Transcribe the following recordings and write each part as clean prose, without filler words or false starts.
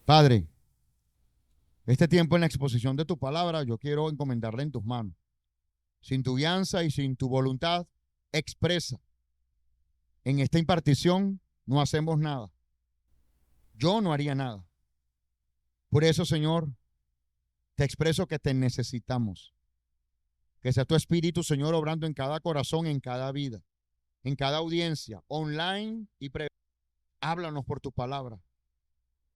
Padre, este tiempo en la exposición de tu palabra, yo quiero encomendarle en tus manos. Sin tu guianza y sin tu voluntad expresa, en esta impartición no hacemos nada. Yo no haría nada. Por eso, Señor, te expreso que te necesitamos. Que sea tu Espíritu, Señor, obrando en cada corazón, en cada vida, en cada audiencia, online y previa. Háblanos por tu palabra.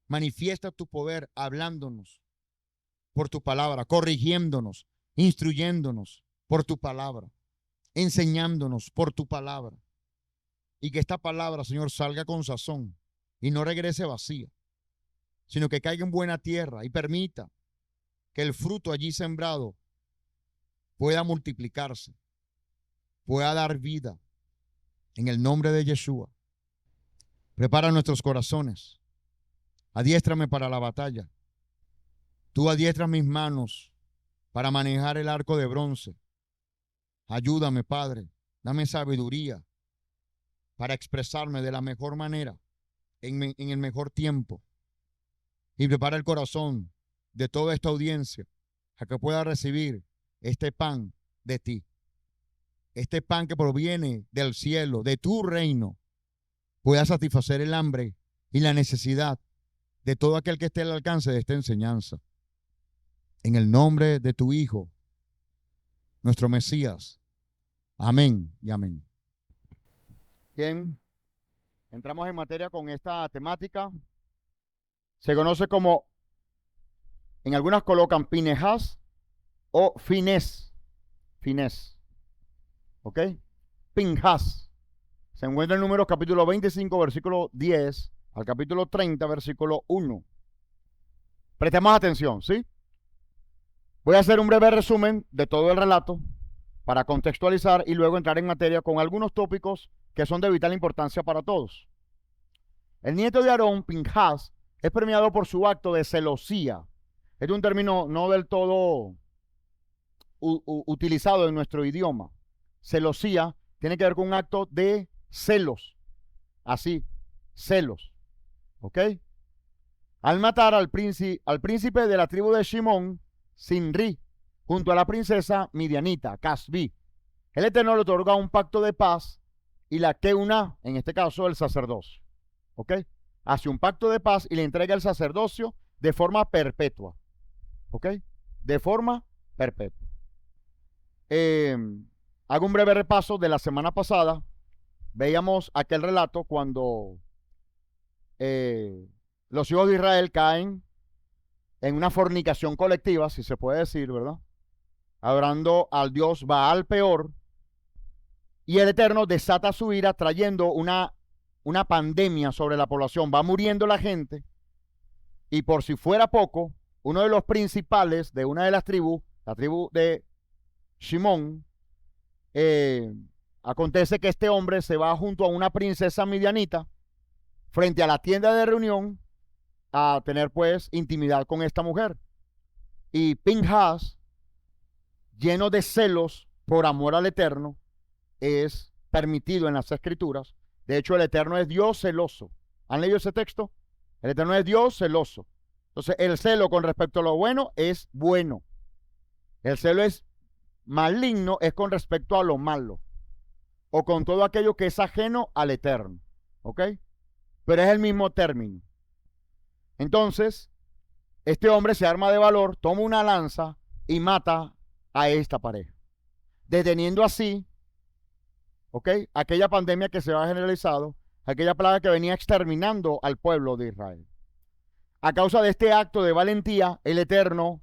Manifiesta tu poder hablándonos por tu palabra, corrigiéndonos, instruyéndonos por tu palabra, enseñándonos por tu palabra. Y que esta palabra, Señor, salga con sazón y no regrese vacía, sino que caiga en buena tierra y permita que el fruto allí sembrado pueda multiplicarse, pueda dar vida. En el nombre de Yeshua, prepara nuestros corazones. Adiéstrame para la batalla. Tú adiestras mis manos para manejar el arco de bronce. Ayúdame, Padre. Dame sabiduría para expresarme de la mejor manera, en el mejor tiempo. Y prepara el corazón de toda esta audiencia a que pueda recibir este pan de ti. Este pan que proviene del cielo, de tu reino, pueda satisfacer el hambre y la necesidad de todo aquel que esté al alcance de esta enseñanza. En el nombre de tu Hijo, nuestro Mesías. Amén y amén. Bien, entramos en materia con esta temática. Se conoce como, en algunas colocan Pinehas o Finés. Finés. ¿Ok? Pinhas. Se encuentra en Números capítulo 25, versículo 10 al capítulo 30, versículo 1. Prestemos atención, ¿sí? Voy a hacer un breve resumen de todo el relato para contextualizar y luego entrar en materia con algunos tópicos que son de vital importancia para todos. El nieto de Aarón, Pinhas, es premiado por su acto de celosía. Es un término no del todo utilizado en nuestro idioma. Celosía tiene que ver con un acto de celos. Así, celos. ¿Ok? Al matar al príncipe de la tribu de Shimón, Sinri, junto a la princesa midianita, Casbi, el Eterno le otorga un pacto de paz y la Keuná, en este caso el sacerdocio. ¿Ok? Hace un pacto de paz y le entrega el sacerdocio de forma perpetua. ¿Ok? De forma perpetua. Hago un breve repaso de la semana pasada. Veíamos aquel relato cuando los hijos de Israel caen en una fornicación colectiva, si se puede decir, ¿verdad? Adorando al dios Baal Peor, y el Eterno desata su ira trayendo una pandemia sobre la población. Va muriendo la gente, y por si fuera poco, uno de los principales de una de las tribus, la tribu de Shimón, acontece que este hombre se va junto a una princesa midianita frente a la tienda de reunión a tener pues intimidad con esta mujer. Y Pinhas, lleno de celos por amor al Eterno, es permitido en las Escrituras. De hecho, el Eterno es Dios celoso. ¿Han leído ese texto? El Eterno es Dios celoso. Entonces, el celo con respecto a lo bueno es bueno. El celo es maligno, es con respecto a lo malo, o con todo aquello que es ajeno al Eterno. ¿Ok? Pero es el mismo término. Entonces, este hombre se arma de valor, toma una lanza y mata a esta pareja, deteniendo así, ¿ok?, aquella pandemia que se había generalizado, aquella plaga que venía exterminando al pueblo de Israel. A causa de este acto de valentía, el Eterno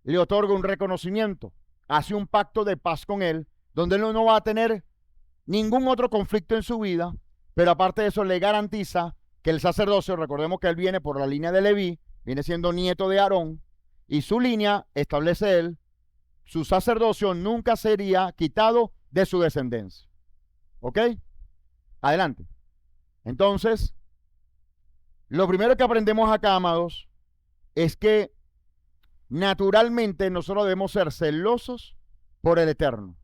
le otorga un reconocimiento, hace un pacto de paz con él, donde él no va a tener ningún otro conflicto en su vida, pero aparte de eso le garantiza que el sacerdocio, recordemos que él viene por la línea de Leví, viene siendo nieto de Aarón, y su línea, establece él, su sacerdocio nunca sería quitado de su descendencia. ¿Ok? Adelante. Entonces, lo primero que aprendemos acá, amados, es que naturalmente nosotros debemos ser celosos por el Eterno,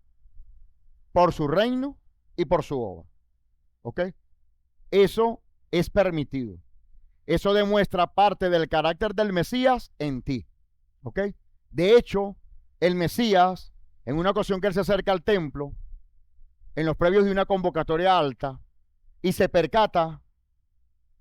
por su reino y por su obra. ¿Ok? Eso es permitido. eso demuestra parte del carácter del Mesías en ti. ¿Ok? De hecho, el Mesías, en una ocasión que él se acerca al templo, en los previos de una convocatoria alta, y se percata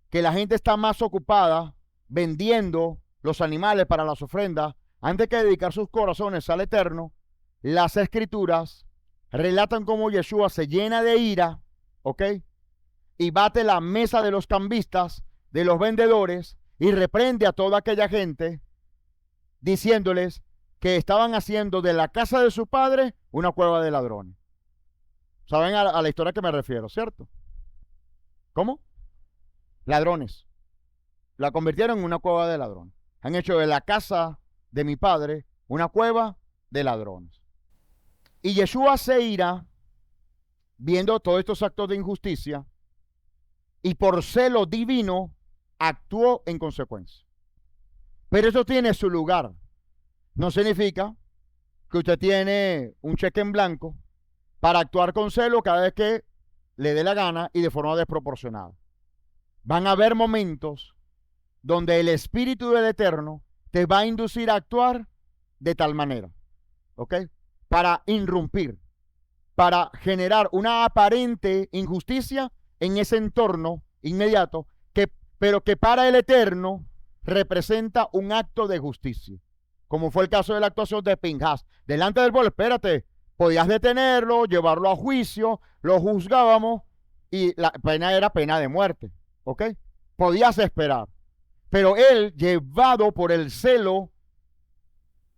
que la gente está más ocupada vendiendo los animales para las ofrendas antes que dedicar sus corazones al Eterno, las Escrituras relatan cómo Yeshua se llena de ira, ¿ok? Y bate la mesa de los cambistas, de los vendedores, y reprende a toda aquella gente, diciéndoles que estaban haciendo de la casa de su padre una cueva de ladrones. ¿Saben a la historia que me refiero, cierto? ¿Cómo? Ladrones. La convirtieron en una cueva de ladrones. Han hecho de la casa de mi padre una cueva de ladrones. Y Yeshua se ira viendo todos estos actos de injusticia y por celo divino actuó en consecuencia. Pero eso tiene su lugar. No significa que usted tiene un cheque en blanco para actuar con celo cada vez que le dé la gana y de forma desproporcionada. Van a haber momentos donde el Espíritu del Eterno te va a inducir a actuar de tal manera, ¿ok? Para irrumpir, para generar una aparente injusticia en ese entorno inmediato, pero que para el Eterno representa un acto de justicia, como fue el caso de la actuación de Pinhas. Delante del pueblo, espérate, podías detenerlo, llevarlo a juicio, lo juzgábamos y la pena era pena de muerte, ¿ok? Podías esperar. Pero él, llevado por el celo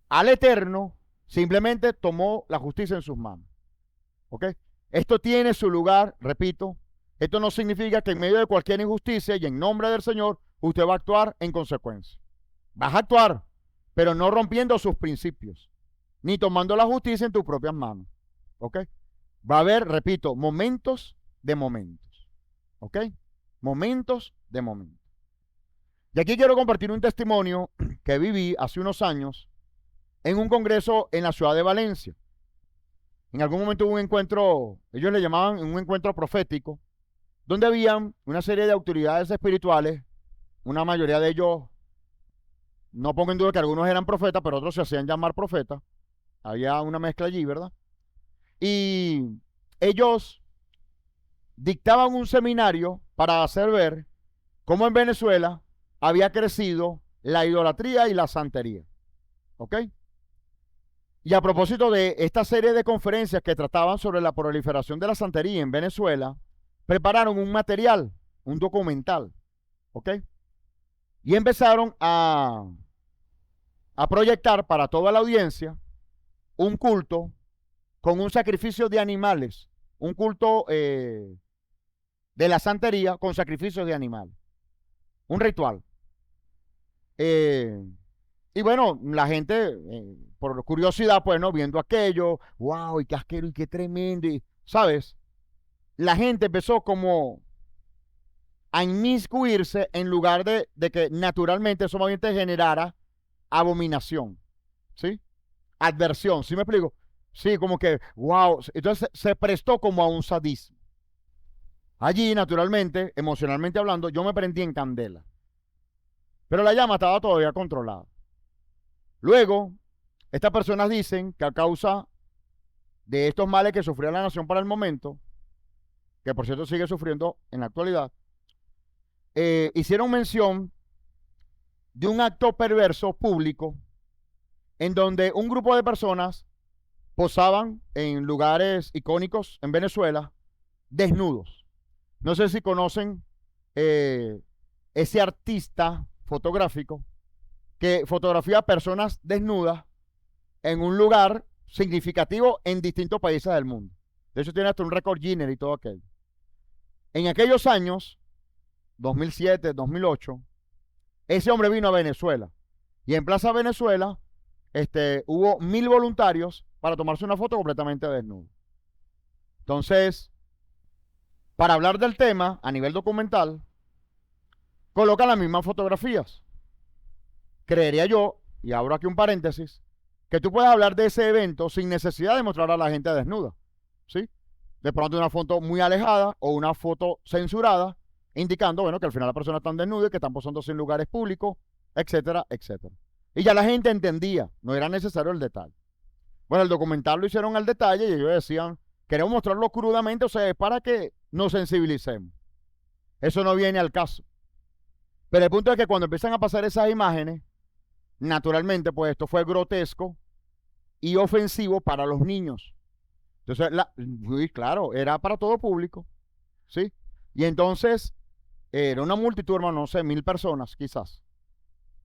al Eterno, simplemente tomó la justicia en sus manos. ¿Ok? Esto tiene su lugar, repito. Esto no significa que en medio de cualquier injusticia y en nombre del Señor, usted va a actuar en consecuencia. Vas a actuar, pero no rompiendo sus principios, ni tomando la justicia en tus propias manos. ¿Ok? Va a haber, repito, momentos de momentos. ¿Ok? Momentos de momentos. Y aquí quiero compartir un testimonio que viví hace unos años en un congreso en la ciudad de Valencia. En algún momento hubo un encuentro, ellos le llamaban un encuentro profético, donde habían una serie de autoridades espirituales, una mayoría de ellos, no pongo en duda que algunos eran profetas, pero otros se hacían llamar profetas. Había una mezcla allí, ¿verdad? Y ellos dictaban un seminario para hacer ver cómo en Venezuela había crecido la idolatría y la santería. ¿Ok? Y a propósito de esta serie de conferencias que trataban sobre la proliferación de la santería en Venezuela, prepararon un material, un documental. ¿Ok? Y empezaron a proyectar para toda la audiencia un culto con un sacrificio de animales, un culto de la santería con sacrificios de animales, un ritual. Y bueno, la gente, por curiosidad, pues, ¿no? Viendo aquello, wow, y qué asquero, y qué tremendo, y, ¿sabes? La gente empezó como a inmiscuirse en lugar de que naturalmente eso más bien te generara abominación, ¿sí? Adversión, ¿sí me explico? Sí, como que, wow, entonces se prestó como a un sadismo. Allí, naturalmente, emocionalmente hablando, yo me prendí en candela. Pero la llama estaba todavía controlada. Luego, estas personas dicen que a causa de estos males que sufría la nación para el momento, que por cierto sigue sufriendo en la actualidad, hicieron mención de un acto perverso público en donde un grupo de personas posaban en lugares icónicos en Venezuela desnudos. No sé si conocen ese artista fotográfico que fotografía a personas desnudas en un lugar significativo en distintos países del mundo. De hecho, tiene hasta un récord Guinness y todo aquello. En aquellos años, 2007, 2008, ese hombre vino a Venezuela. Y en Plaza Venezuela hubo 1000 voluntarios para tomarse una foto completamente desnudo. Entonces, para hablar del tema a nivel documental, colocan las mismas fotografías. Creería yo, y abro aquí un paréntesis, que tú puedes hablar de ese evento sin necesidad de mostrar a la gente desnuda, ¿sí? De pronto una foto muy alejada o una foto censurada indicando, bueno, que al final la persona está desnuda y que están posándose en lugares públicos, etcétera, etcétera. Y ya la gente entendía, no era necesario el detalle. Bueno, el documental lo hicieron al detalle y ellos decían, queremos mostrarlo crudamente, o sea, es para que nos sensibilicemos. Eso no viene al caso. Pero el punto es que cuando empiezan a pasar esas imágenes, naturalmente, pues esto fue grotesco y ofensivo para los niños. Entonces, claro, era para todo público, ¿sí? Y entonces, era una multitud, hermano, no sé, 1000 personas quizás.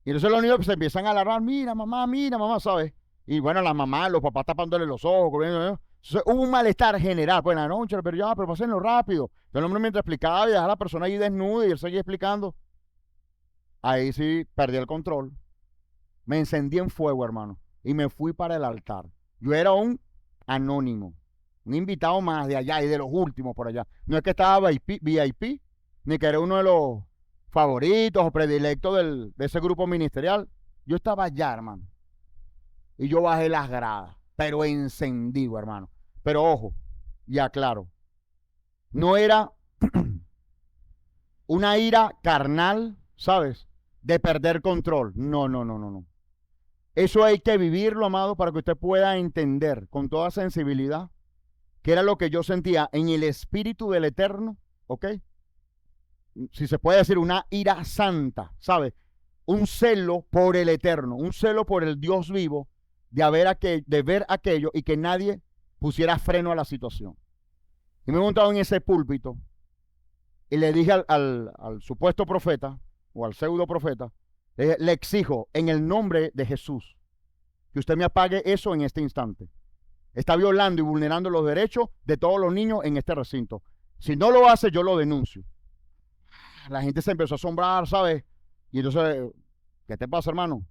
Y entonces los niños se empiezan a alarmar, mira, mamá, ¿sabes? Y bueno, las mamás, los papás tapándole los ojos. Entonces, hubo un malestar general. Pues en la noche, pero pásenlo rápido. Entonces el hombre mientras explicaba y dejaba a la persona ahí desnuda y él seguía explicando. Ahí sí perdí el control. Me encendí en fuego, hermano. Y me fui para el altar. Yo era un anónimo. Un invitado más de allá y de los últimos por allá. No es que estaba VIP, ni que era uno de los favoritos o predilectos de ese grupo ministerial. Yo estaba allá, hermano. Y yo bajé las gradas, pero encendido, hermano. Pero ojo, y aclaro, no era una ira carnal, ¿sabes? De perder control. No. Eso hay que vivirlo, amado, para que usted pueda entender con toda sensibilidad que era lo que yo sentía en el Espíritu del Eterno, ¿ok? Si se puede decir, una ira santa, ¿sabes? Un celo por el Eterno, un celo por el Dios vivo, de ver aquello y que nadie pusiera freno a la situación. Y me he montado en ese púlpito y le dije al supuesto profeta o al pseudo profeta, le exijo en el nombre de Jesús que usted me apague eso en este instante. Está violando y vulnerando los derechos de todos los niños en este recinto. Si no lo hace, yo lo denuncio. La gente se empezó a asombrar, ¿sabes? Y entonces, ¿qué te pasa, hermano?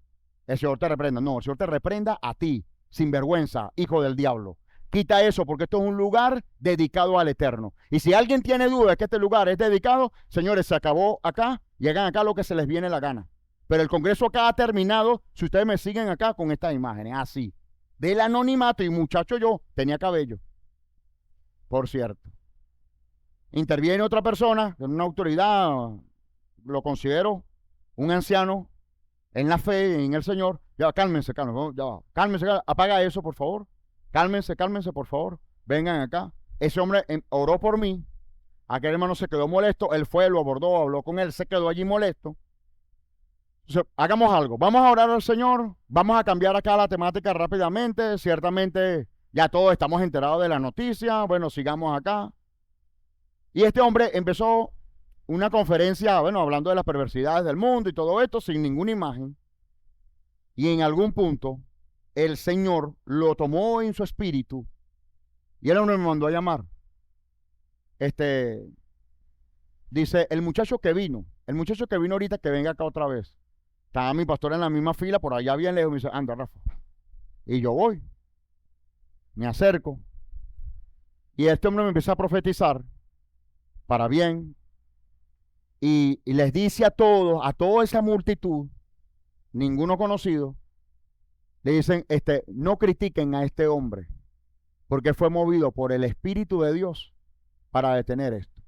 El Señor te reprenda. No, el Señor te reprenda a ti, sinvergüenza, hijo del diablo. Quita eso, porque esto es un lugar dedicado al Eterno. Y si alguien tiene duda de que este lugar es dedicado, señores, se acabó acá y hagan acá lo que se les viene la gana. Pero el Congreso acá ha terminado, si ustedes me siguen acá con estas imágenes, así. Del anonimato, y muchacho yo, tenía cabello. Por cierto. Interviene otra persona, una autoridad, lo considero un anciano en la fe, en el Señor. Ya, cálmense, apaga eso, por favor. Cálmense, por favor. Vengan acá. Ese hombre oró por mí. Aquel hermano se quedó molesto. Él fue, lo abordó, habló con él, se quedó allí molesto. Entonces, hagamos algo. Vamos a orar al Señor. Vamos a cambiar acá la temática rápidamente. Ciertamente, ya todos estamos enterados de la noticia. Bueno, sigamos acá. Y este hombre empezó una conferencia, bueno, hablando de las perversidades del mundo y todo esto, sin ninguna imagen. Y en algún punto, el Señor lo tomó en su espíritu y el hombre me mandó a llamar. Dice, el muchacho que vino ahorita, que venga acá otra vez. Estaba mi pastor en la misma fila, por allá bien lejos, me dice, anda, Rafa. Y yo voy, me acerco, y este hombre me empieza a profetizar para bien, y les dice a toda esa multitud, ninguno conocido, le dicen, no critiquen a este hombre, porque fue movido por el Espíritu de Dios para detener esto.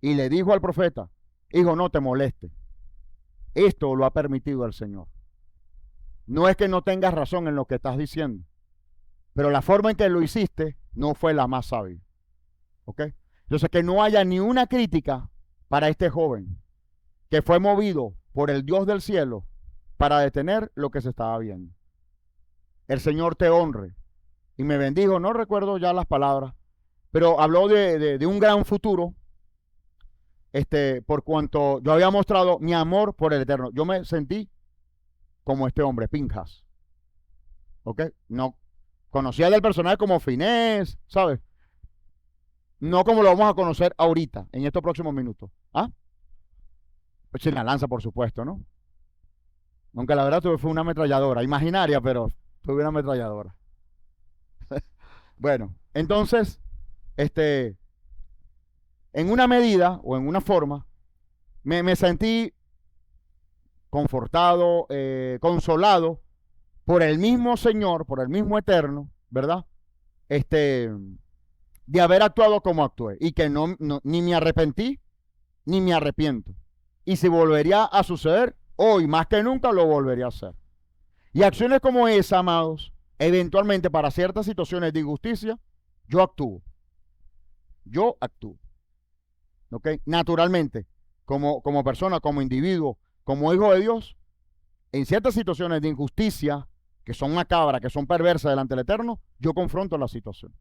Y le dijo al profeta, hijo, no te molestes, esto lo ha permitido el Señor. No es que no tengas razón en lo que estás diciendo, pero la forma en que lo hiciste no fue la más sabia. ¿Ok? Entonces, que no haya ni una crítica para este joven que fue movido por el Dios del cielo para detener lo que se estaba viendo. El Señor te honre. Y me bendijo, no recuerdo ya las palabras, pero habló de un gran futuro, por cuanto yo había mostrado mi amor por el Eterno. Yo me sentí como este hombre, Pinjas. ¿Ok? No conocía del personaje como Finés, ¿sabes? No como lo vamos a conocer ahorita, en estos próximos minutos. ¿Ah? Pues sin la lanza, por supuesto, ¿no? Aunque la verdad fue una ametralladora, imaginaria, pero tuve una ametralladora. Bueno, entonces, en una medida o en una forma, me sentí confortado, consolado por el mismo Señor, por el mismo Eterno, ¿verdad? De haber actuado como actué y que ni me arrepentí, ni me arrepiento. Y si volvería a suceder, hoy más que nunca lo volvería a hacer. Y acciones como esa, amados, eventualmente para ciertas situaciones de injusticia, yo actúo. Yo actúo. ¿Ok? Naturalmente, como persona, como individuo, como hijo de Dios, en ciertas situaciones de injusticia, que son macabras, que son perversas delante del Eterno, yo confronto la situación.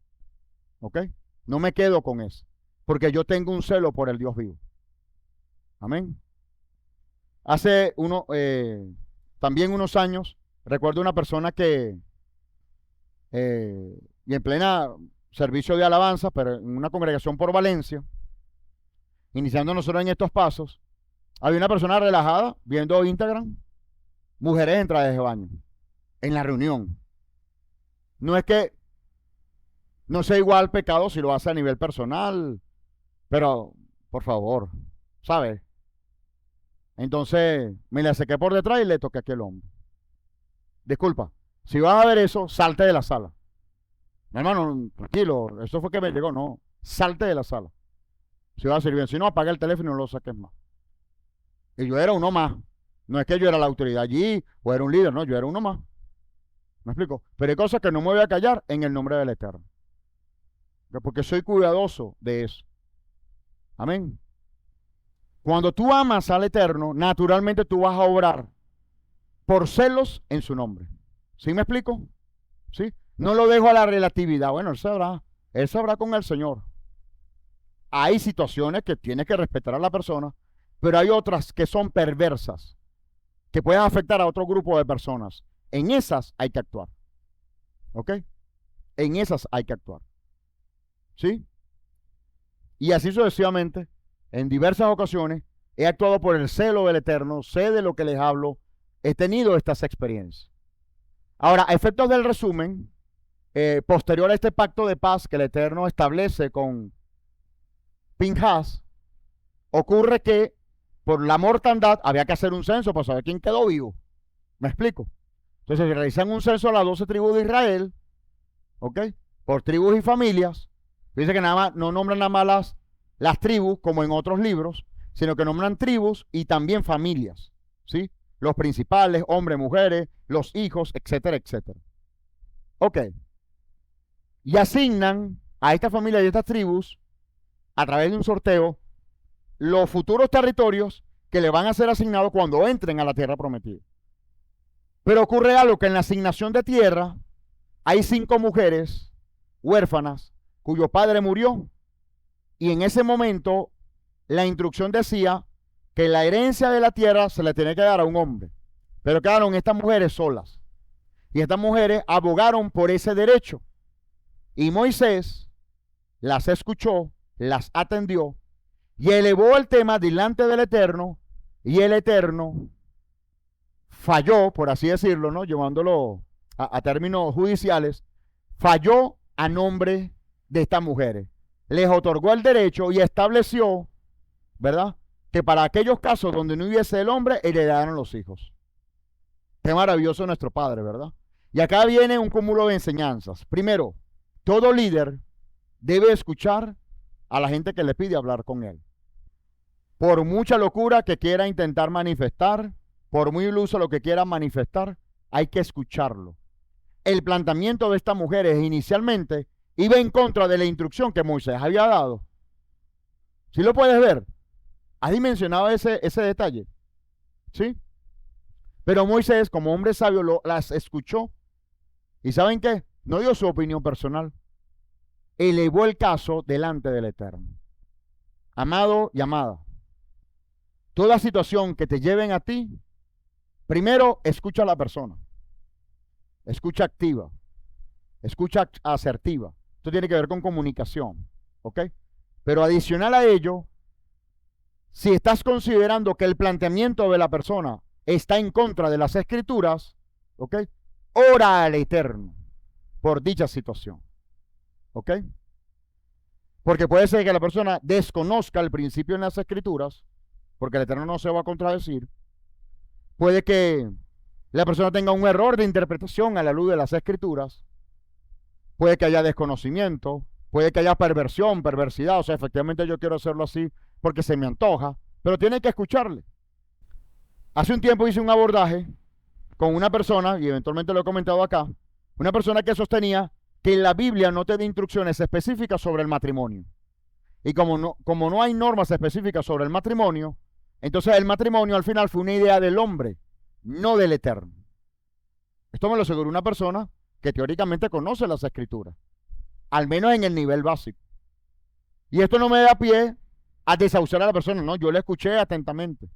¿Ok? No me quedo con eso, porque yo tengo un celo por el Dios vivo. Amén. Hace también unos años, recuerdo una persona que, y en plena servicio de alabanza, pero en una congregación por Valencia, iniciando nosotros en estos pasos, había una persona relajada viendo Instagram, mujeres en trajes de baño, en la reunión. No es que no sea igual pecado si lo hace a nivel personal, pero por favor, ¿sabes? Entonces me le acerqué por detrás y le toqué a aquel hombre. Disculpa, si vas a ver eso, salte de la sala. Mi hermano, tranquilo, eso fue que me llegó, no, salte de la sala. Si vas a servir bien, si no, apaga el teléfono y no lo saques más. Y yo era uno más. No es que yo era la autoridad allí o era un líder, no, yo era uno más. ¿Me explico? Pero hay cosas que no me voy a callar en el nombre del Eterno. Porque soy cuidadoso de eso. Amén. Cuando tú amas al Eterno, naturalmente tú vas a obrar por celos en su nombre. ¿Sí me explico? ¿Sí? No lo dejo a la relatividad. Bueno, él sabrá con el Señor. Hay situaciones que tienes que respetar a la persona, pero hay otras que son perversas, que pueden afectar a otro grupo de personas. En esas hay que actuar. ¿Ok? En esas hay que actuar. ¿Sí? Y así sucesivamente, en diversas ocasiones, he actuado por el celo del Eterno, sé de lo que les hablo, he tenido estas experiencias. Ahora, a efectos del resumen, posterior a este pacto de paz que el Eterno establece con Pinhas, ocurre que por la mortandad había que hacer un censo para saber quién quedó vivo. ¿Me explico? Entonces se realizan un censo a las 12 tribus de Israel, ¿ok? Por tribus y familias. Dice que nada más, no nombran nada más las tribus como en otros libros, sino que nombran tribus y también familias, ¿sí? Los principales, hombres, mujeres, los hijos, etcétera, etcétera. Ok. Y asignan a esta familia y a estas tribus, a través de un sorteo, los futuros territorios que le van a ser asignados cuando entren a la tierra prometida. Pero ocurre algo, que en la asignación de tierra hay 5 mujeres huérfanas cuyo padre murió, y en ese momento la instrucción decía que la herencia de la tierra se le tenía que dar a un hombre, pero quedaron estas mujeres solas, y estas mujeres abogaron por ese derecho, y Moisés las escuchó, las atendió y elevó el tema delante del Eterno, y el Eterno falló, por así decirlo, ¿no? Llevándolo a términos judiciales, falló a nombre de estas mujeres. Les otorgó el derecho y estableció, ¿verdad?, que para aquellos casos donde no hubiese el hombre, heredaron los hijos. Qué maravilloso nuestro Padre, ¿verdad? Y acá viene un cúmulo de enseñanzas. Primero, todo líder debe escuchar a la gente que le pide hablar con él. Por mucha locura que quiera intentar manifestar, por muy iluso lo que quiera manifestar, hay que escucharlo. El planteamiento de estas mujeres inicialmente iba en contra de la instrucción que Moisés había dado. ¿Sí lo puedes ver? ¿Has dimensionado ese detalle? ¿Sí? Pero Moisés, como hombre sabio, las escuchó. ¿Y saben qué? No dio su opinión personal. Elevó el caso delante del Eterno. Amado y amada, toda situación que te lleven a ti, primero escucha a la persona. Escucha activa. Escucha asertiva. Esto tiene que ver con comunicación. ¿Ok? Pero adicional a ello, si estás considerando que el planteamiento de la persona está en contra de las Escrituras, ¿ok?, ora al Eterno por dicha situación. ¿Ok? Porque puede ser que la persona desconozca el principio en las Escrituras, porque el Eterno no se va a contradecir. Puede que la persona tenga un error de interpretación a la luz de las Escrituras. Puede que haya desconocimiento, puede que haya perversión, perversidad. O sea, efectivamente yo quiero hacerlo así, porque se me antoja, pero tiene que escucharle. Hace un tiempo hice un abordaje con una persona, y eventualmente lo he comentado acá, una persona que sostenía que la Biblia no te da instrucciones específicas sobre el matrimonio. Y como no hay normas específicas sobre el matrimonio, entonces el matrimonio al final fue una idea del hombre, no del Eterno. Esto me lo aseguró una persona que teóricamente conoce las Escrituras, al menos en el nivel básico. Y esto no me da pie a desahuciar a la persona, no, yo le escuché atentamente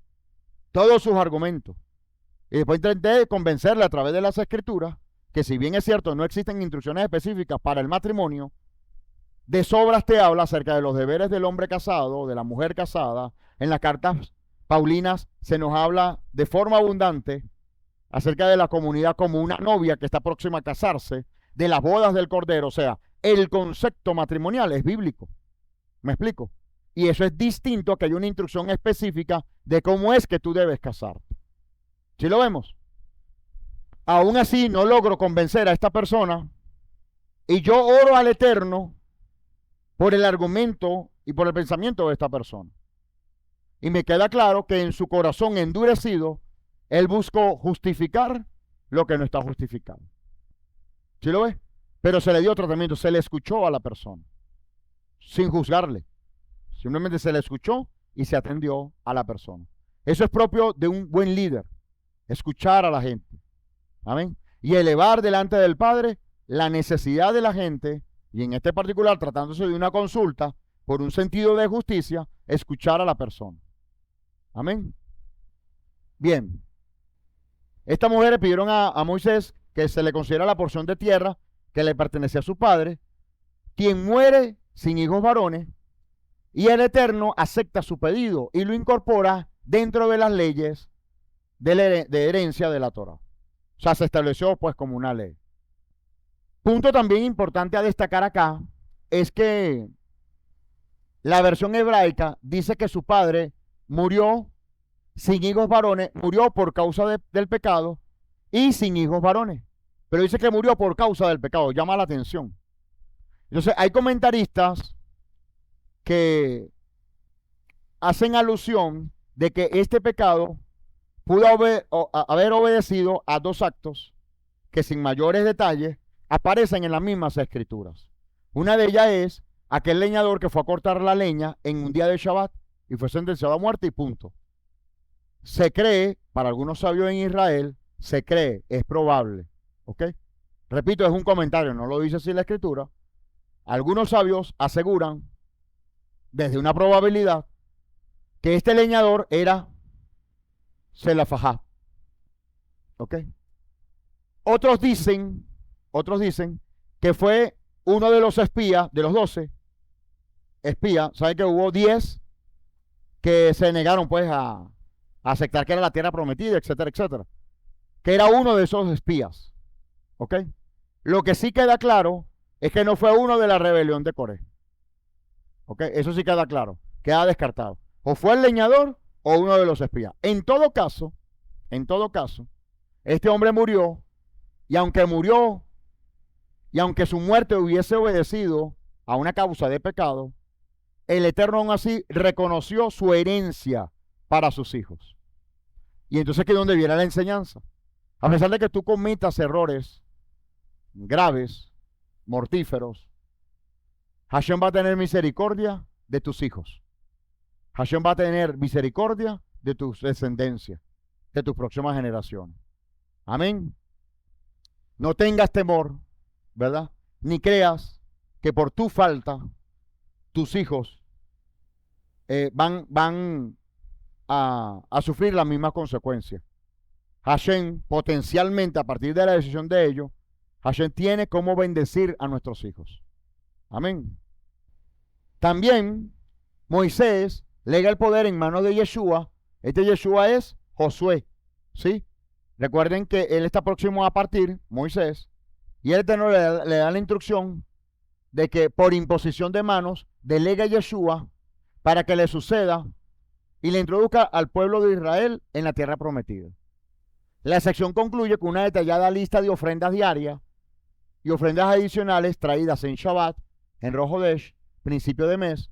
todos sus argumentos. Y después intenté convencerle a través de las Escrituras que, si bien es cierto, no existen instrucciones específicas para el matrimonio, de sobras te habla acerca de los deberes del hombre casado, de la mujer casada. En las cartas paulinas se nos habla de forma abundante acerca de la comunidad como una novia que está próxima a casarse, de las bodas del Cordero. O sea, el concepto matrimonial es bíblico. ¿Me explico? Y eso es distinto a que haya una instrucción específica de cómo es que tú debes casarte. ¿Sí lo vemos? Aún así no logro convencer a esta persona, y yo oro al Eterno por el argumento y por el pensamiento de esta persona. Y me queda claro que en su corazón endurecido, él buscó justificar lo que no está justificado. ¿Sí lo ve? Pero se le dio tratamiento, se le escuchó a la persona, sin juzgarle. Simplemente se le escuchó y se atendió a la persona. Eso es propio de un buen líder, escuchar a la gente. Amén. Y elevar delante del Padre la necesidad de la gente, y en este particular, tratándose de una consulta, por un sentido de justicia, escuchar a la persona. Amén. Bien. Estas mujeres pidieron a Moisés que se le concediera la porción de tierra que le pertenecía a su padre, quien muere sin hijos varones, y el Eterno acepta su pedido y lo incorpora dentro de las leyes de herencia de la Torá. O sea, se estableció pues como una ley. Punto también importante a destacar acá es que la versión hebraica dice que su padre murió sin hijos varones, murió por causa del pecado y sin hijos varones. Pero dice que murió por causa del pecado, llama la atención. Entonces hay comentaristas que hacen alusión de que este pecado pudo haber obedecido a dos actos que, sin mayores detalles, aparecen en las mismas escrituras. Una de ellas es aquel leñador que fue a cortar la leña en un día de Shabbat y fue sentenciado a muerte y punto. Se cree, para algunos sabios en Israel, se cree, es probable, ¿ok? Repito, es un comentario, no lo dice así la escritura. Algunos sabios aseguran, desde una probabilidad, que este leñador era Selafajá, ¿ok? Otros dicen que fue uno de los espías, de los 12 espías. ¿Saben que hubo 10 que se negaron pues a aceptar que era la tierra prometida, etcétera, etcétera? Que era uno de esos espías, ¿ok? Lo que sí queda claro es que no fue uno de la rebelión de Coré, ¿ok? Eso sí queda claro, queda descartado. O fue el leñador o uno de los espías. En todo caso, este hombre murió, y aunque su muerte hubiese obedecido a una causa de pecado, el Eterno aún así reconoció su herencia para sus hijos. Y entonces aquí es donde viene la enseñanza. A pesar de que tú cometas errores graves, mortíferos, Hashem va a tener misericordia de tus hijos. Hashem va a tener misericordia de tus descendencias, de tus próximas generaciones. Amén. No tengas temor, ¿verdad? Ni creas que por tu falta tus hijos van a sufrir las mismas consecuencias. Hashem, potencialmente, a partir de la decisión de ellos, Hashem tiene cómo bendecir a nuestros hijos. Amén. También Moisés lega el poder en manos de Yeshua. Este Yeshua es Josué, ¿sí? Recuerden que él está próximo a partir, Moisés, y el Eterno le da la instrucción de que por imposición de manos delega a Yeshua para que le suceda y le introduzca al pueblo de Israel en la tierra prometida. La sección concluye con una detallada lista de ofrendas diarias y ofrendas adicionales traídas en Shabbat, en Rosh Hodesh, principio de mes,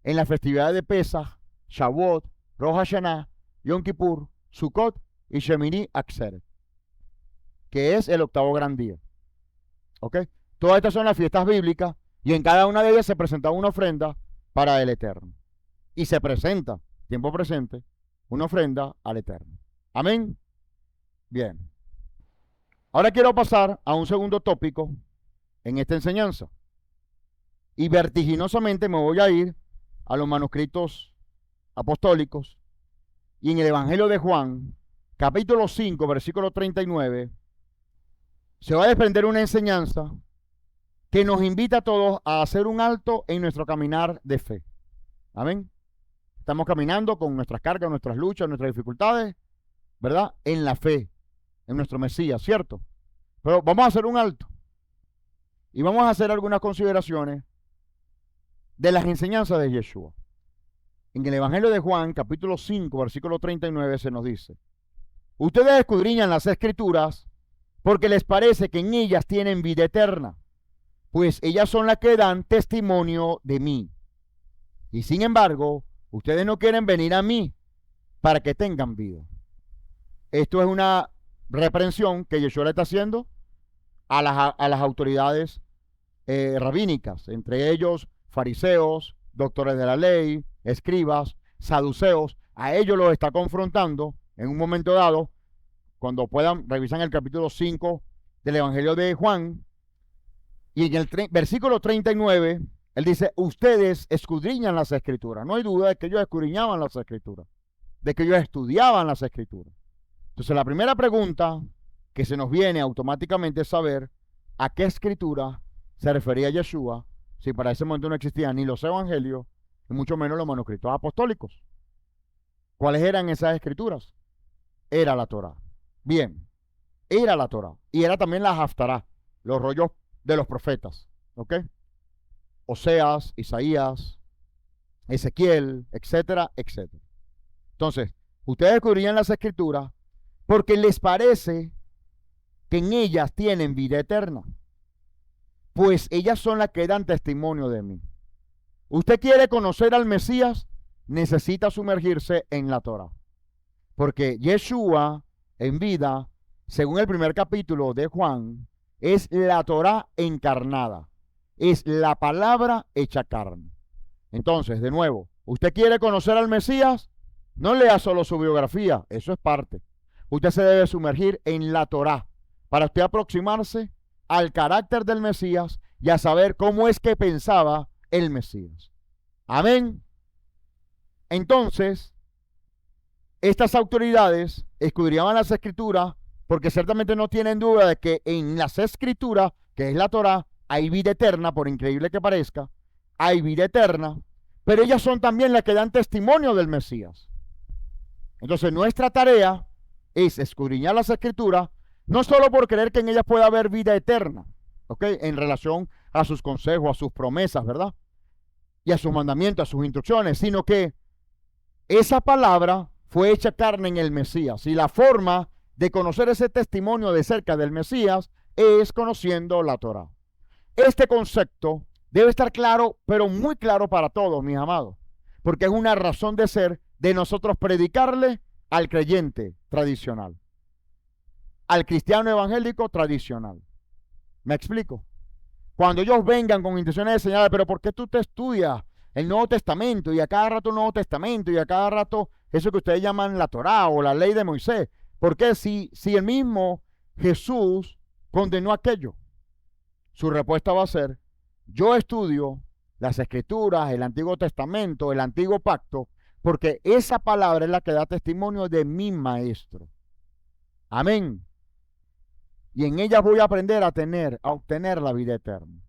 en las festividades de Pesaj Shavuot, Rosh Hashanah, Yom Kippur, Sukkot y Shemini Atzeret, que es el octavo gran día. ¿Ok? Todas estas son las fiestas bíblicas y en cada una de ellas se presenta una ofrenda para el Eterno. Y se presenta, tiempo presente, una ofrenda al Eterno. Amén. Bien. Ahora quiero pasar a un segundo tópico en esta enseñanza. Y vertiginosamente me voy a ir a los manuscritos apostólicos. Y en el Evangelio de Juan, capítulo 5, versículo 39, se va a desprender una enseñanza que nos invita a todos a hacer un alto en nuestro caminar de fe. Amén. Estamos caminando con nuestras cargas, nuestras luchas, nuestras dificultades, ¿verdad? En la fe, en nuestro Mesías, ¿cierto? Pero vamos a hacer un alto y vamos a hacer algunas consideraciones de las enseñanzas de Yeshua. En el Evangelio de Juan, capítulo 5, versículo 39, se nos dice: ustedes escudriñan las Escrituras porque les parece que en ellas tienen vida eterna, pues ellas son las que dan testimonio de mí. Y sin embargo, ustedes no quieren venir a mí para que tengan vida. Esto es una reprensión que Yeshua le está haciendo a las autoridades rabínicas, entre ellos fariseos, doctores de la ley, escribas, saduceos. A ellos los está confrontando en un momento dado. Cuando puedan, revisan el capítulo 5 del Evangelio de Juan. Y en el versículo 39, él dice: ustedes escudriñan las Escrituras. No hay duda de que ellos escudriñaban las Escrituras, de que ellos estudiaban las Escrituras. Entonces, la primera pregunta que se nos viene automáticamente es saber a qué Escritura se refería Yeshua, si para ese momento no existían ni los evangelios, y mucho menos los manuscritos apostólicos. ¿Cuáles eran esas Escrituras? Era la Torá. Bien, era la Torá. Y era también la Haftará, los rollos de los profetas. ¿Ok? Oseas, Isaías, Ezequiel, etcétera, etcétera. Entonces, ustedes descubrían las Escrituras porque les parece que en ellas tienen vida eterna, pues ellas son las que dan testimonio de mí. Usted quiere conocer al Mesías, necesita sumergirse en la Torá, porque Yeshua en vida, según el primer capítulo de Juan, es la Torá encarnada, es la palabra hecha carne. Entonces, de nuevo, usted quiere conocer al Mesías, no lea solo su biografía, eso es parte. Usted se debe sumergir en la Torá para usted aproximarse al carácter del Mesías y a saber cómo es que pensaba el Mesías. Amén. Entonces, estas autoridades escudriñaban las Escrituras porque ciertamente no tienen duda de que en las Escrituras, que es la Torá, hay vida eterna, por increíble que parezca, hay vida eterna, pero ellas son también las que dan testimonio del Mesías. Entonces, nuestra tarea es escudriñar las Escrituras, no solo por creer que en ellas pueda haber vida eterna, ¿ok? En relación a sus consejos, a sus promesas, ¿verdad? Y a sus mandamientos, a sus instrucciones, sino que esa palabra fue hecha carne en el Mesías. Y la forma de conocer ese testimonio de cerca del Mesías es conociendo la Torá. Este concepto debe estar claro, pero muy claro para todos, mis amados, porque es una razón de ser de nosotros predicarle al creyente tradicional, al cristiano evangélico tradicional. ¿Me explico? Cuando ellos vengan con intenciones de señalar, pero ¿por qué tú te estudias el Nuevo Testamento y a cada rato el Nuevo Testamento y a cada rato eso que ustedes llaman la Torá o la ley de Moisés? ¿Por qué si el mismo Jesús condenó aquello? Su respuesta va a ser: yo estudio las Escrituras, el Antiguo Testamento, el Antiguo Pacto, porque esa palabra es la que da testimonio de mi Maestro. Amén. Y en ellas voy a aprender a obtener la vida eterna.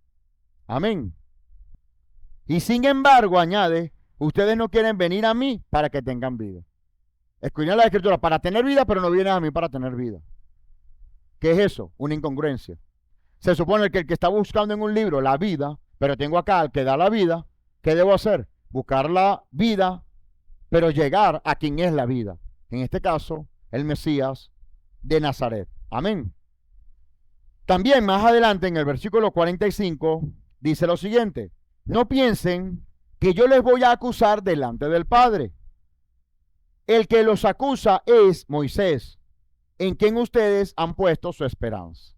Amén. Y sin embargo, añade, ustedes no quieren venir a mí para que tengan vida. Escudriñar la Escritura para tener vida, pero no vienen a mí para tener vida. ¿Qué es eso? Una incongruencia. Se supone que el que está buscando en un libro la vida, pero tengo acá al que da la vida, ¿qué debo hacer? Buscar la vida, pero llegar a quien es la vida. En este caso, el Mesías de Nazaret. Amén. También más adelante en el versículo 45 dice lo siguiente: no piensen que yo les voy a acusar delante del Padre. El que los acusa es Moisés, en quien ustedes han puesto su esperanza.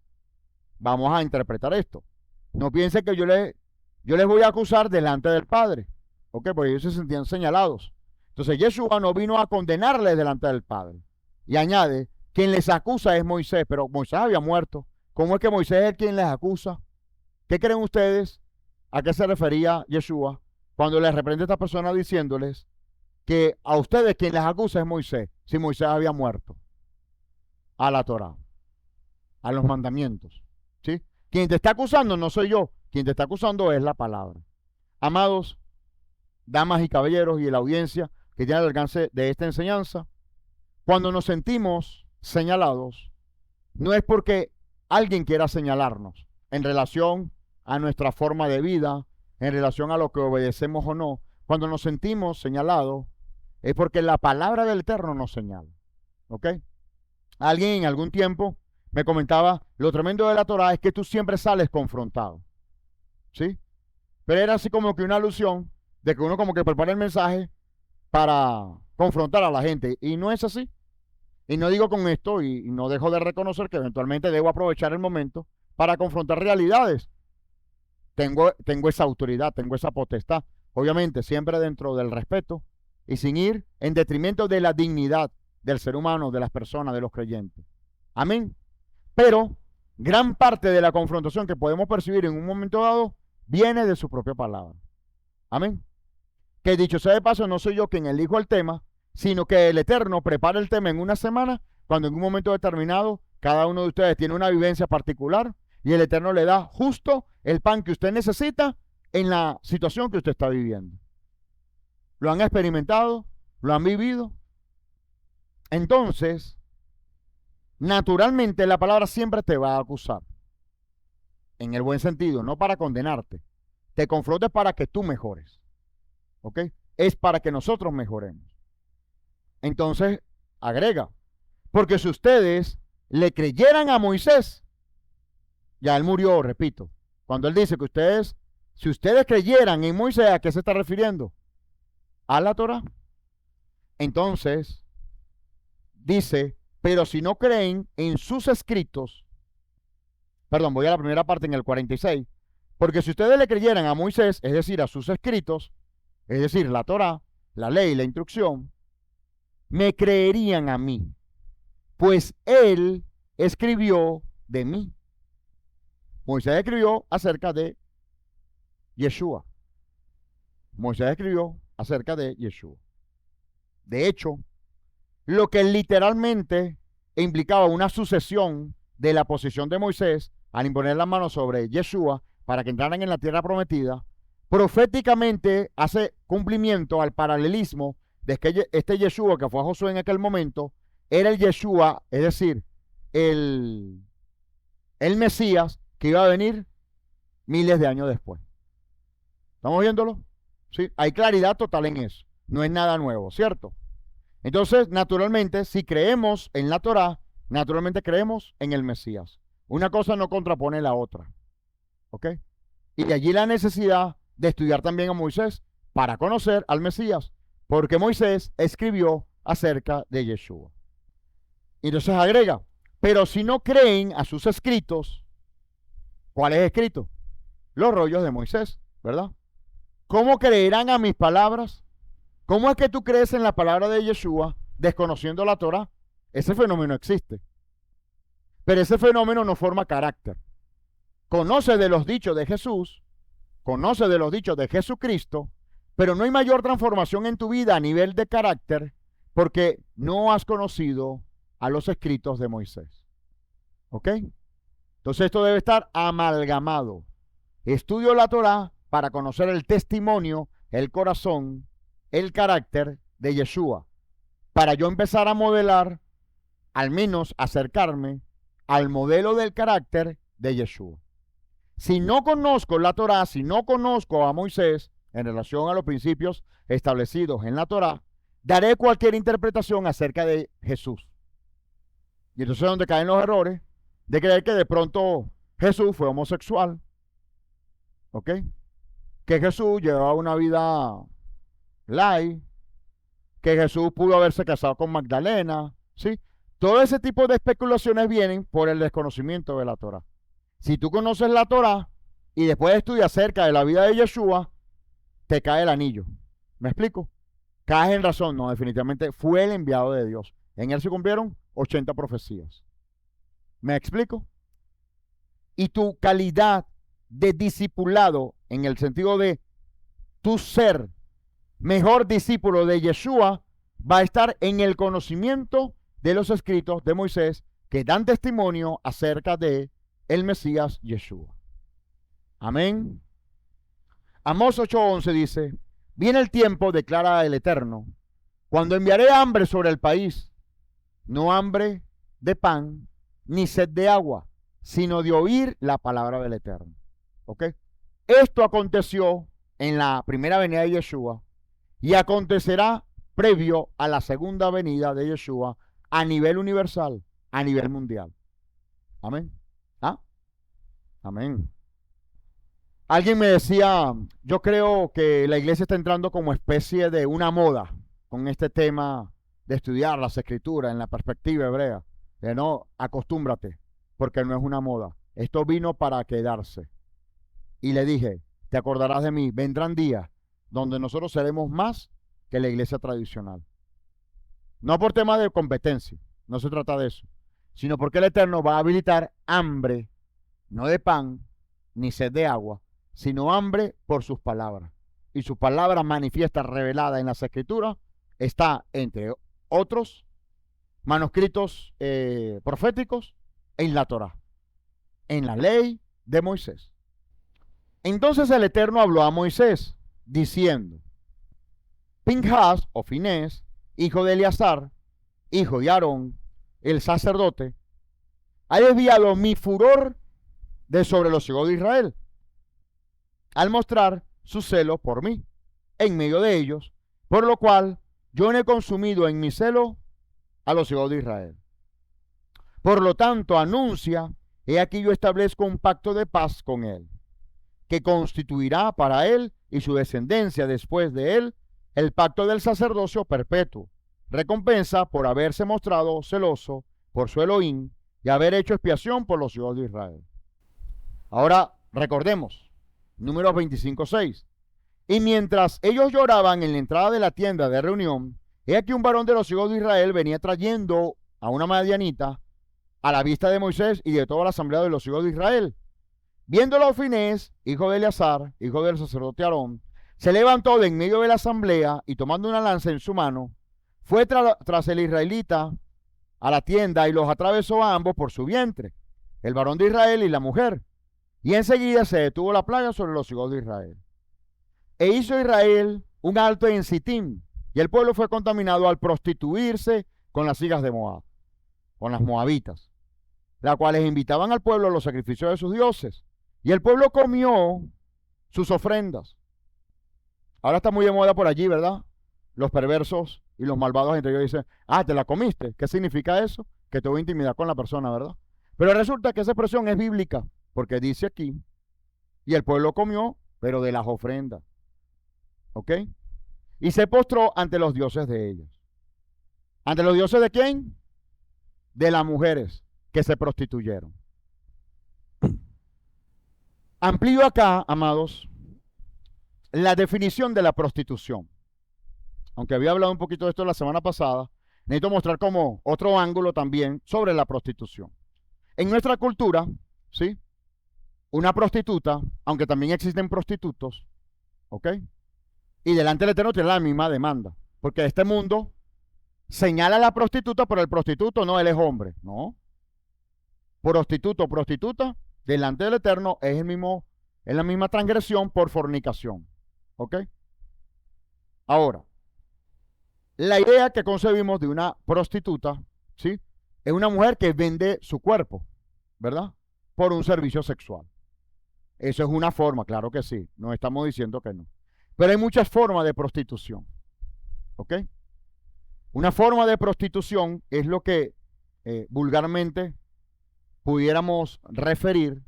Vamos a interpretar esto. No piensen que yo les voy a acusar delante del Padre. ¿Ok? Porque ellos se sentían señalados. Entonces Yeshua no vino a condenarles delante del Padre. Y añade, quien les acusa es Moisés, pero Moisés había muerto. ¿Cómo es que Moisés es quien les acusa? ¿Qué creen ustedes? ¿A qué se refería Yeshua cuando les reprende a esta persona diciéndoles que a ustedes quien les acusa es Moisés, si Moisés había muerto? A la Torá, a los mandamientos, ¿sí? Quien te está acusando no soy yo, quien te está acusando es la palabra. Amados, damas y caballeros y la audiencia que tiene el alcance de esta enseñanza, cuando nos sentimos señalados, no es porque alguien quiera señalarnos en relación a nuestra forma de vida, en relación a lo que obedecemos o no. Cuando nos sentimos señalados, es porque la palabra del Eterno nos señala. ¿Ok? Alguien en algún tiempo me comentaba, lo tremendo de la Torah es que tú siempre sales confrontado. ¿Sí? Pero era así como que una alusión de que uno como que prepara el mensaje para confrontar a la gente. Y no es así. Y no digo con esto, y no dejo de reconocer que eventualmente debo aprovechar el momento para confrontar realidades. Tengo esa autoridad, tengo esa potestad. Obviamente, siempre dentro del respeto y sin ir en detrimento de la dignidad del ser humano, de las personas, de los creyentes. Amén. Pero gran parte de la confrontación que podemos percibir en un momento dado viene de su propia palabra. Amén. Que dicho sea de paso, no soy yo quien elijo el tema, sino que el Eterno prepara el tema en una semana, cuando en un momento determinado cada uno de ustedes tiene una vivencia particular y el Eterno le da justo el pan que usted necesita en la situación que usted está viviendo. ¿Lo han experimentado? ¿Lo han vivido? Entonces, naturalmente la palabra siempre te va a acusar. En el buen sentido, no para condenarte. Te confrontes para que tú mejores. ¿Ok? Es para que nosotros mejoremos. Entonces, agrega, porque si ustedes le creyeran a Moisés, ya él murió, repito. Cuando él dice que si ustedes creyeran en Moisés, ¿a qué se está refiriendo? A la Torá. Entonces, dice, pero si no creen en sus escritos, perdón, voy a la primera parte en el 46, porque si ustedes le creyeran a Moisés, es decir, a sus escritos, es decir, la Torá, la ley, la instrucción, me creerían a mí, pues él escribió de mí. Moisés escribió acerca de Yeshua. Moisés escribió acerca de Yeshua. De hecho, lo que literalmente implicaba una sucesión de la posición de Moisés al imponer la mano sobre Yeshua para que entraran en la tierra prometida, proféticamente hace cumplimiento al paralelismo de que este Yeshua que fue a Josué en aquel momento era el Yeshua, es decir, el Mesías que iba a venir miles de años después. ¿Estamos viéndolo? ¿Sí? Hay claridad total en eso. No es nada nuevo, ¿cierto? Entonces, naturalmente, si creemos en la Torá, naturalmente creemos en el Mesías. Una cosa no contrapone la otra. ¿Ok? Y de allí la necesidad de estudiar también a Moisés para conocer al Mesías, porque Moisés escribió acerca de Yeshua. Y entonces agrega, pero si no creen a sus escritos, ¿cuáles escritos? Los rollos de Moisés, ¿verdad? ¿Cómo creerán a mis palabras? ¿Cómo es que tú crees en la palabra de Yeshua desconociendo la Torá? Ese fenómeno existe. Pero ese fenómeno no forma carácter. Conoce de los dichos de Jesús, conoce de los dichos de Jesucristo, pero no hay mayor transformación en tu vida a nivel de carácter porque no has conocido a los escritos de Moisés. ¿Ok? Entonces esto debe estar amalgamado. Estudio la Torá para conocer el testimonio, el corazón, el carácter de Yeshua, para yo empezar a modelar, al menos acercarme al modelo del carácter de Yeshua. Si no conozco la Torá, si no conozco a Moisés en relación a los principios establecidos en la Torá, daré cualquier interpretación acerca de Jesús. Y entonces es donde caen los errores de creer que de pronto Jesús fue homosexual, ¿ok? Que Jesús llevaba una vida light, que Jesús pudo haberse casado con Magdalena, ¿sí? Todo ese tipo de especulaciones vienen por el desconocimiento de la Torá. Si tú conoces la Torá y después estudias acerca de la vida de Yeshua, te cae el anillo. ¿Me explico? Caes en razón. No, definitivamente fue el enviado de Dios. En él se cumplieron 80 profecías. ¿Me explico? Y tu calidad de discipulado, en el sentido de tu ser mejor discípulo de Yeshua, va a estar en el conocimiento de los escritos de Moisés que dan testimonio acerca de el Mesías Yeshua. Amén. Amós 8:11 dice: viene el tiempo, declara el Eterno, cuando enviaré hambre sobre el país, no hambre de pan, ni sed de agua, sino de oír la palabra del Eterno. ¿Ok? Esto aconteció en la primera venida de Yeshua y acontecerá previo a la segunda venida de Yeshua a nivel universal, a nivel mundial. Amén. ¿Ah? Amén. Alguien me decía, yo creo que la iglesia está entrando como especie de una moda con este tema de estudiar las escrituras en la perspectiva hebrea. De no, acostúmbrate, porque no es una moda. Esto vino para quedarse. Y le dije, te acordarás de mí, vendrán días donde nosotros seremos más que la iglesia tradicional. No por tema de competencia, no se trata de eso, sino porque el Eterno va a habilitar hambre, no de pan, ni sed de agua, sino hambre por sus palabras. Y su palabra manifiesta, revelada en las Escrituras, está entre otros manuscritos proféticos en la Torá, en la ley de Moisés. Entonces el Eterno habló a Moisés, diciendo: Pinhas o Finés, hijo de Eleazar, hijo de Aarón, el sacerdote, ha desviado mi furor de sobre los hijos de Israel, al mostrar su celo por mí, en medio de ellos, por lo cual yo no he consumido en mi celo a los hijos de Israel. Por lo tanto, anuncia, he aquí yo establezco un pacto de paz con él, que constituirá para él y su descendencia después de él el pacto del sacerdocio perpetuo, recompensa por haberse mostrado celoso por su Elohim y haber hecho expiación por los hijos de Israel. Ahora recordemos, Números 25:6. Y mientras ellos lloraban en la entrada de la tienda de reunión, he aquí un varón de los hijos de Israel venía trayendo a una madianita a la vista de Moisés y de toda la asamblea de los hijos de Israel. Viéndolo, Finés, hijo de Eleazar, hijo del sacerdote Aarón, se levantó de en medio de la asamblea y tomando una lanza en su mano, fue tras el israelita a la tienda y los atravesó a ambos por su vientre, el varón de Israel y la mujer. Y enseguida se detuvo la plaga sobre los hijos de Israel. E hizo Israel un alto en Sittim, y el pueblo fue contaminado al prostituirse con las hijas de Moab, con las moabitas, las cuales invitaban al pueblo a los sacrificios de sus dioses. Y el pueblo comió sus ofrendas. Ahora está muy de moda por allí, ¿verdad? Los perversos y los malvados entre ellos dicen: ah, ¿te la comiste? ¿Qué significa eso? Que te voy a intimidar con la persona, ¿verdad? Pero resulta que esa expresión es bíblica, porque dice aquí, y el pueblo comió, pero de las ofrendas. ¿Ok? Y se postró ante los dioses de ellos. ¿Ante los dioses de quién? De las mujeres que se prostituyeron. Amplío acá, amados, la definición de la prostitución. Aunque había hablado un poquito de esto la semana pasada, necesito mostrar como otro ángulo también sobre la prostitución. En nuestra cultura, ¿sí?, una prostituta, aunque también existen prostitutos, ¿ok?, y delante del Eterno tiene la misma demanda, porque este mundo señala a la prostituta, pero el prostituto no, él es hombre, no. Prostituto o prostituta, delante del Eterno es la misma transgresión por fornicación, ¿ok? Ahora, la idea que concebimos de una prostituta, ¿sí?, es una mujer que vende su cuerpo, ¿verdad?, por un servicio sexual. Eso es una forma, claro que sí, no estamos diciendo que no. Pero hay muchas formas de prostitución, ¿ok? Una forma de prostitución es lo que vulgarmente pudiéramos referir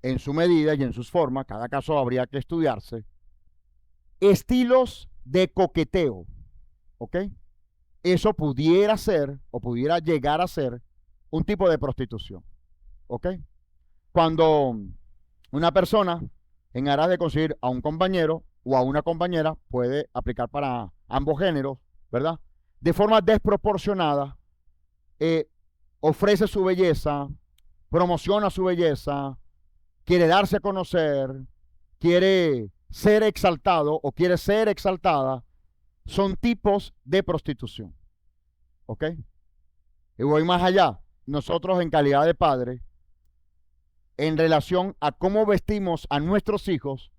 en su medida y en sus formas, cada caso habría que estudiarse, estilos de coqueteo, ¿ok? Eso pudiera ser o pudiera llegar a ser un tipo de prostitución, ¿ok? Cuando una persona, en aras de conseguir a un compañero o a una compañera, puede aplicar para ambos géneros, ¿verdad? De forma desproporcionada, ofrece su belleza, promociona su belleza, quiere darse a conocer, quiere ser exaltado o quiere ser exaltada, son tipos de prostitución, ¿ok? Y voy más allá. Nosotros en calidad de padre, en relación a cómo vestimos a nuestros hijos,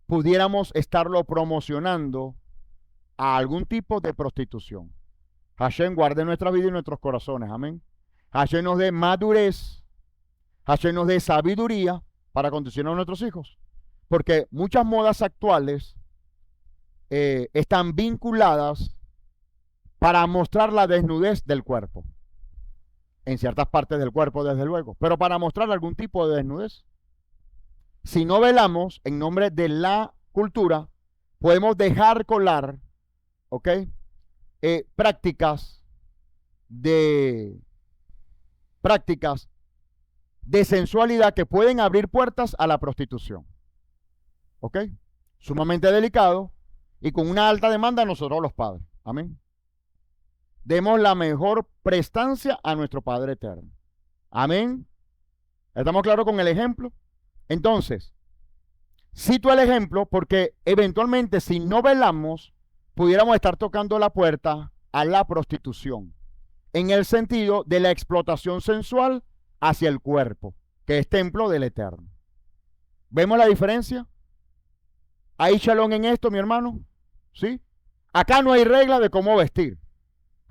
pudiéramos estarlo promocionando a algún tipo de prostitución. Hashem guarde nuestra vida y nuestros corazones, amén. Hashem nos dé madurez, Hashem nos dé sabiduría para conducir a nuestros hijos. Porque muchas modas actuales están vinculadas para mostrar la desnudez del cuerpo. En ciertas partes del cuerpo, desde luego, pero para mostrar algún tipo de desnudez. Si no velamos en nombre de la cultura, podemos dejar colar, ¿ok? Prácticas de sensualidad que pueden abrir puertas a la prostitución, ¿ok? Sumamente delicado y con una alta demanda nosotros los padres, amén. Demos la mejor prestancia a nuestro Padre Eterno. Amén. ¿Estamos claros con el ejemplo? Entonces, cito el ejemplo porque eventualmente si no velamos, pudiéramos estar tocando la puerta a la prostitución, en el sentido de la explotación sensual hacia el cuerpo, que es templo del Eterno. ¿Vemos la diferencia? ¿Hay shalom en esto, mi hermano? ¿Sí? Acá no hay regla de cómo vestir.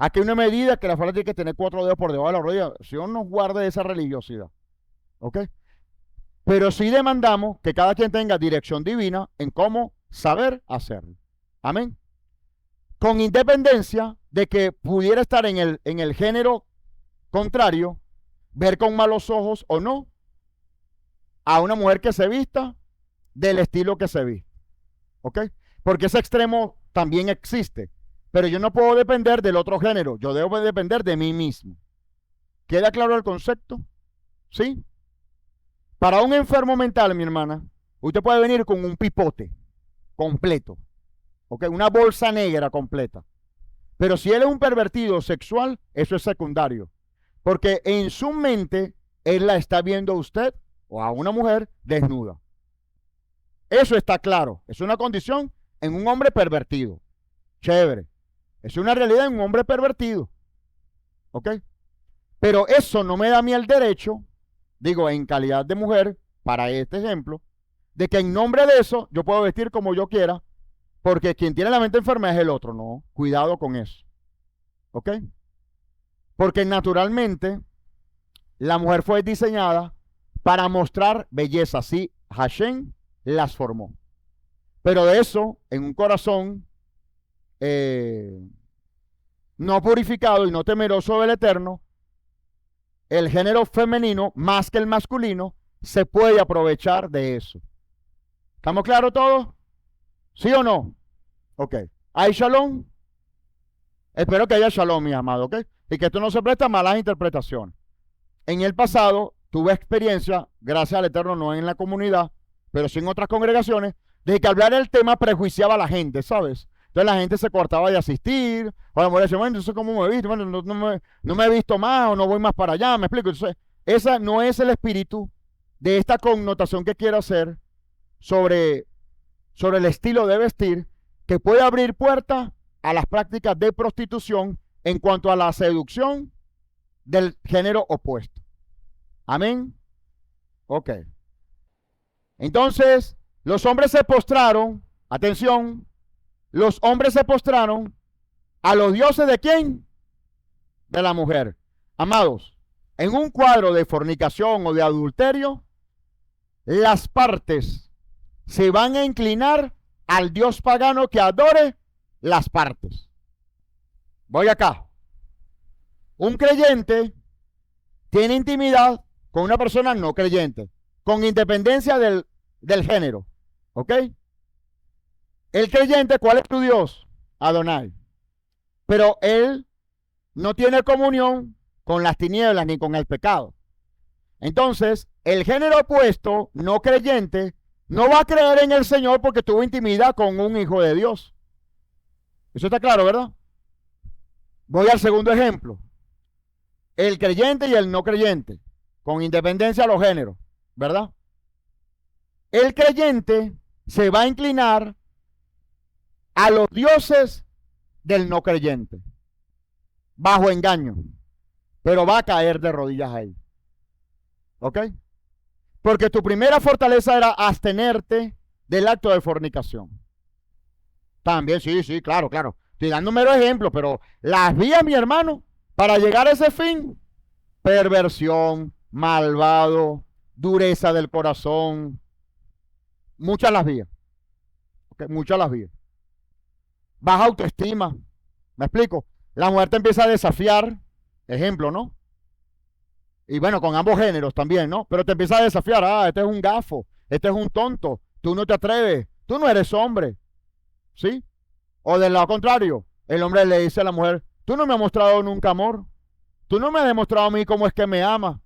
Aquí hay una medida que la falda tiene que tener 4 dedos por debajo de la rodilla. Si Dios nos guarde de esa religiosidad. ¿Ok? Pero sí demandamos que cada quien tenga dirección divina en cómo saber hacerlo. Amén. Con independencia de que pudiera estar en el género contrario, ver con malos ojos o no a una mujer que se vista del estilo que se viste. ¿Ok? Porque ese extremo también existe. Pero yo no puedo depender del otro género. Yo debo depender de mí mismo. ¿Queda claro el concepto? ¿Sí? Para un enfermo mental, mi hermana, usted puede venir con un pipote completo. ¿Ok? Una bolsa negra completa. Pero si él es un pervertido sexual, eso es secundario. Porque en su mente, él la está viendo a usted o a una mujer desnuda. Eso está claro. Es una condición en un hombre pervertido. Chévere. Es una realidad en un hombre pervertido. ¿Ok? Pero eso no me da a mí el derecho, digo, en calidad de mujer, para este ejemplo, de que en nombre de eso yo puedo vestir como yo quiera, porque quien tiene la mente enferma es el otro. No, cuidado con eso. ¿Ok? Porque naturalmente la mujer fue diseñada para mostrar belleza. Sí, Hashem las formó. Pero de eso, en un corazón no purificado y no temeroso del Eterno, el género femenino, más que el masculino, se puede aprovechar de eso. ¿Estamos claros todos? ¿Sí o no? Ok. ¿Hay shalom? Espero que haya shalom, mi amado, ¿ok? Y que esto no se presta a malas interpretaciones. En el pasado tuve experiencia, gracias al Eterno, no en la comunidad, pero sí en otras congregaciones, de que hablar del tema prejuiciaba a la gente, ¿sabes? Entonces la gente se cortaba de asistir, o la mujer decía, bueno, entonces ¿cómo me he visto? Bueno, no me he visto más, o no voy más para allá, me explico. Entonces, esa no es el espíritu de esta connotación que quiero hacer sobre el estilo de vestir, que puede abrir puertas a las prácticas de prostitución en cuanto a la seducción del género opuesto. Amén. Ok. Entonces, los hombres se postraron, atención, los hombres se postraron a los dioses ¿de quién? De la mujer. Amados, en un cuadro de fornicación o de adulterio, las partes se van a inclinar al dios pagano que adore las partes. Voy acá. Un creyente tiene intimidad con una persona no creyente, con independencia del género. ¿Ok? El creyente, ¿cuál es tu Dios? Adonai. pero él no tiene comunión con las tinieblas ni con el pecado. Entonces, el género opuesto, no creyente, no va a creer en el Señor porque tuvo intimidad con un hijo de Dios. Eso está claro, ¿verdad? Voy al segundo ejemplo. El creyente y el no creyente, con independencia de los géneros, ¿verdad? El creyente se va a inclinar a los dioses del no creyente, bajo engaño, pero va a caer de rodillas ahí. ¿Ok? Porque tu primera fortaleza era abstenerte del acto de fornicación. También, sí, claro. Estoy dando un mero ejemplo, pero las vías, mi hermano, para llegar a ese fin: perversión, malvado, dureza del corazón. Muchas las vías. ¿Okay? Muchas las vías. Baja autoestima. ¿Me explico? La mujer te empieza a desafiar. Ejemplo, ¿no? Y bueno, con ambos géneros también, ¿no? Pero te empieza a desafiar. Este es un gafo. Este es un tonto. Tú no te atreves. Tú no eres hombre. ¿Sí? O del lado contrario, el hombre le dice a la mujer: tú no me has mostrado nunca amor. Tú no me has demostrado a mí cómo es que me amas.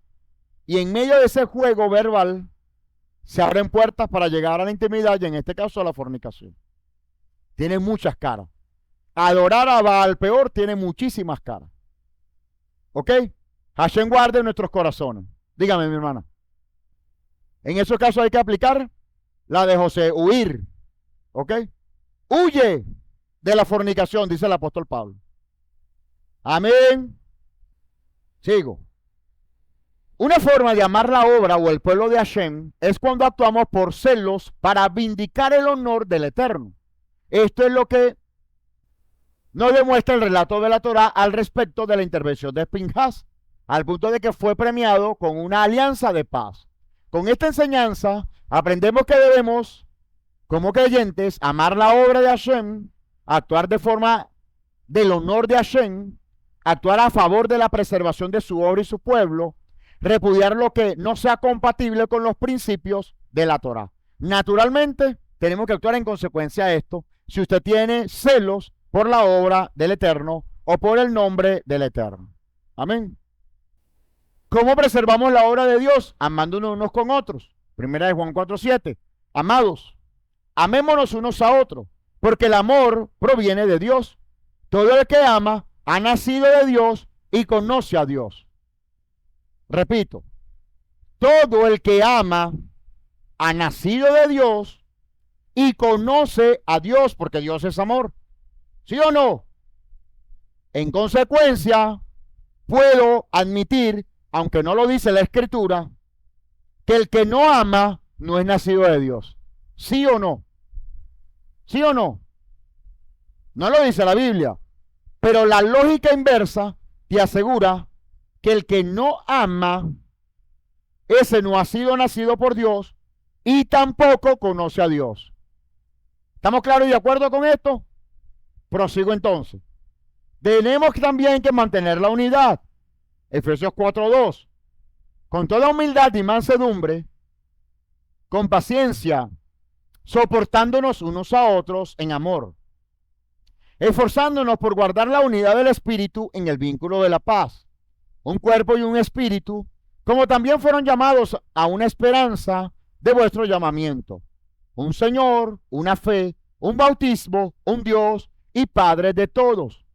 Y en medio de ese juego verbal se abren puertas para llegar a la intimidad y en este caso a la fornicación. Tiene muchas caras. Adorar a Baal peor tiene muchísimas caras. ¿Ok? Hashem guarde nuestros corazones. Dígame, mi hermana. En esos casos hay que aplicar la de José: huir. ¿Ok? Huye de la fornicación, dice el apóstol Pablo. Amén. Sigo. Una forma de amar la obra o el pueblo de Hashem es cuando actuamos por celos para vindicar el honor del Eterno. Esto es lo que nos demuestra el relato de la Torá al respecto de la intervención de Pinhas, al punto de que fue premiado con una alianza de paz. Con esta enseñanza aprendemos que debemos, como creyentes, amar la obra de Hashem, actuar de forma del honor de Hashem, actuar a favor de la preservación de su obra y su pueblo, repudiar lo que no sea compatible con los principios de la Torá. Naturalmente, tenemos que actuar en consecuencia de esto. Si usted tiene celos por la obra del Eterno o por el nombre del Eterno. Amén. ¿Cómo preservamos la obra de Dios? Amándonos unos con otros. Primera de Juan 4:7. Amados, amémonos unos a otros, porque el amor proviene de Dios. Todo el que ama ha nacido de Dios y conoce a Dios. Repito, todo el que ama ha nacido de Dios y conoce a Dios, porque Dios es amor. ¿Sí o no? En consecuencia, puedo admitir, aunque no lo dice la Escritura, que el que no ama no es nacido de Dios. ¿Sí o no? ¿Sí o no? No lo dice la Biblia, pero la lógica inversa te asegura que el que no ama, ese no ha sido nacido por Dios y tampoco conoce a Dios. ¿Estamos claros y de acuerdo con esto? Prosigo entonces. Tenemos también que mantener la unidad. Efesios 4:2. Con toda humildad y mansedumbre, con paciencia, soportándonos unos a otros en amor, esforzándonos por guardar la unidad del Espíritu en el vínculo de la paz. Un cuerpo y un espíritu, como también fueron llamados a una esperanza de vuestro llamamiento. Un Señor, una fe, un bautismo, un Dios y Padre de todos,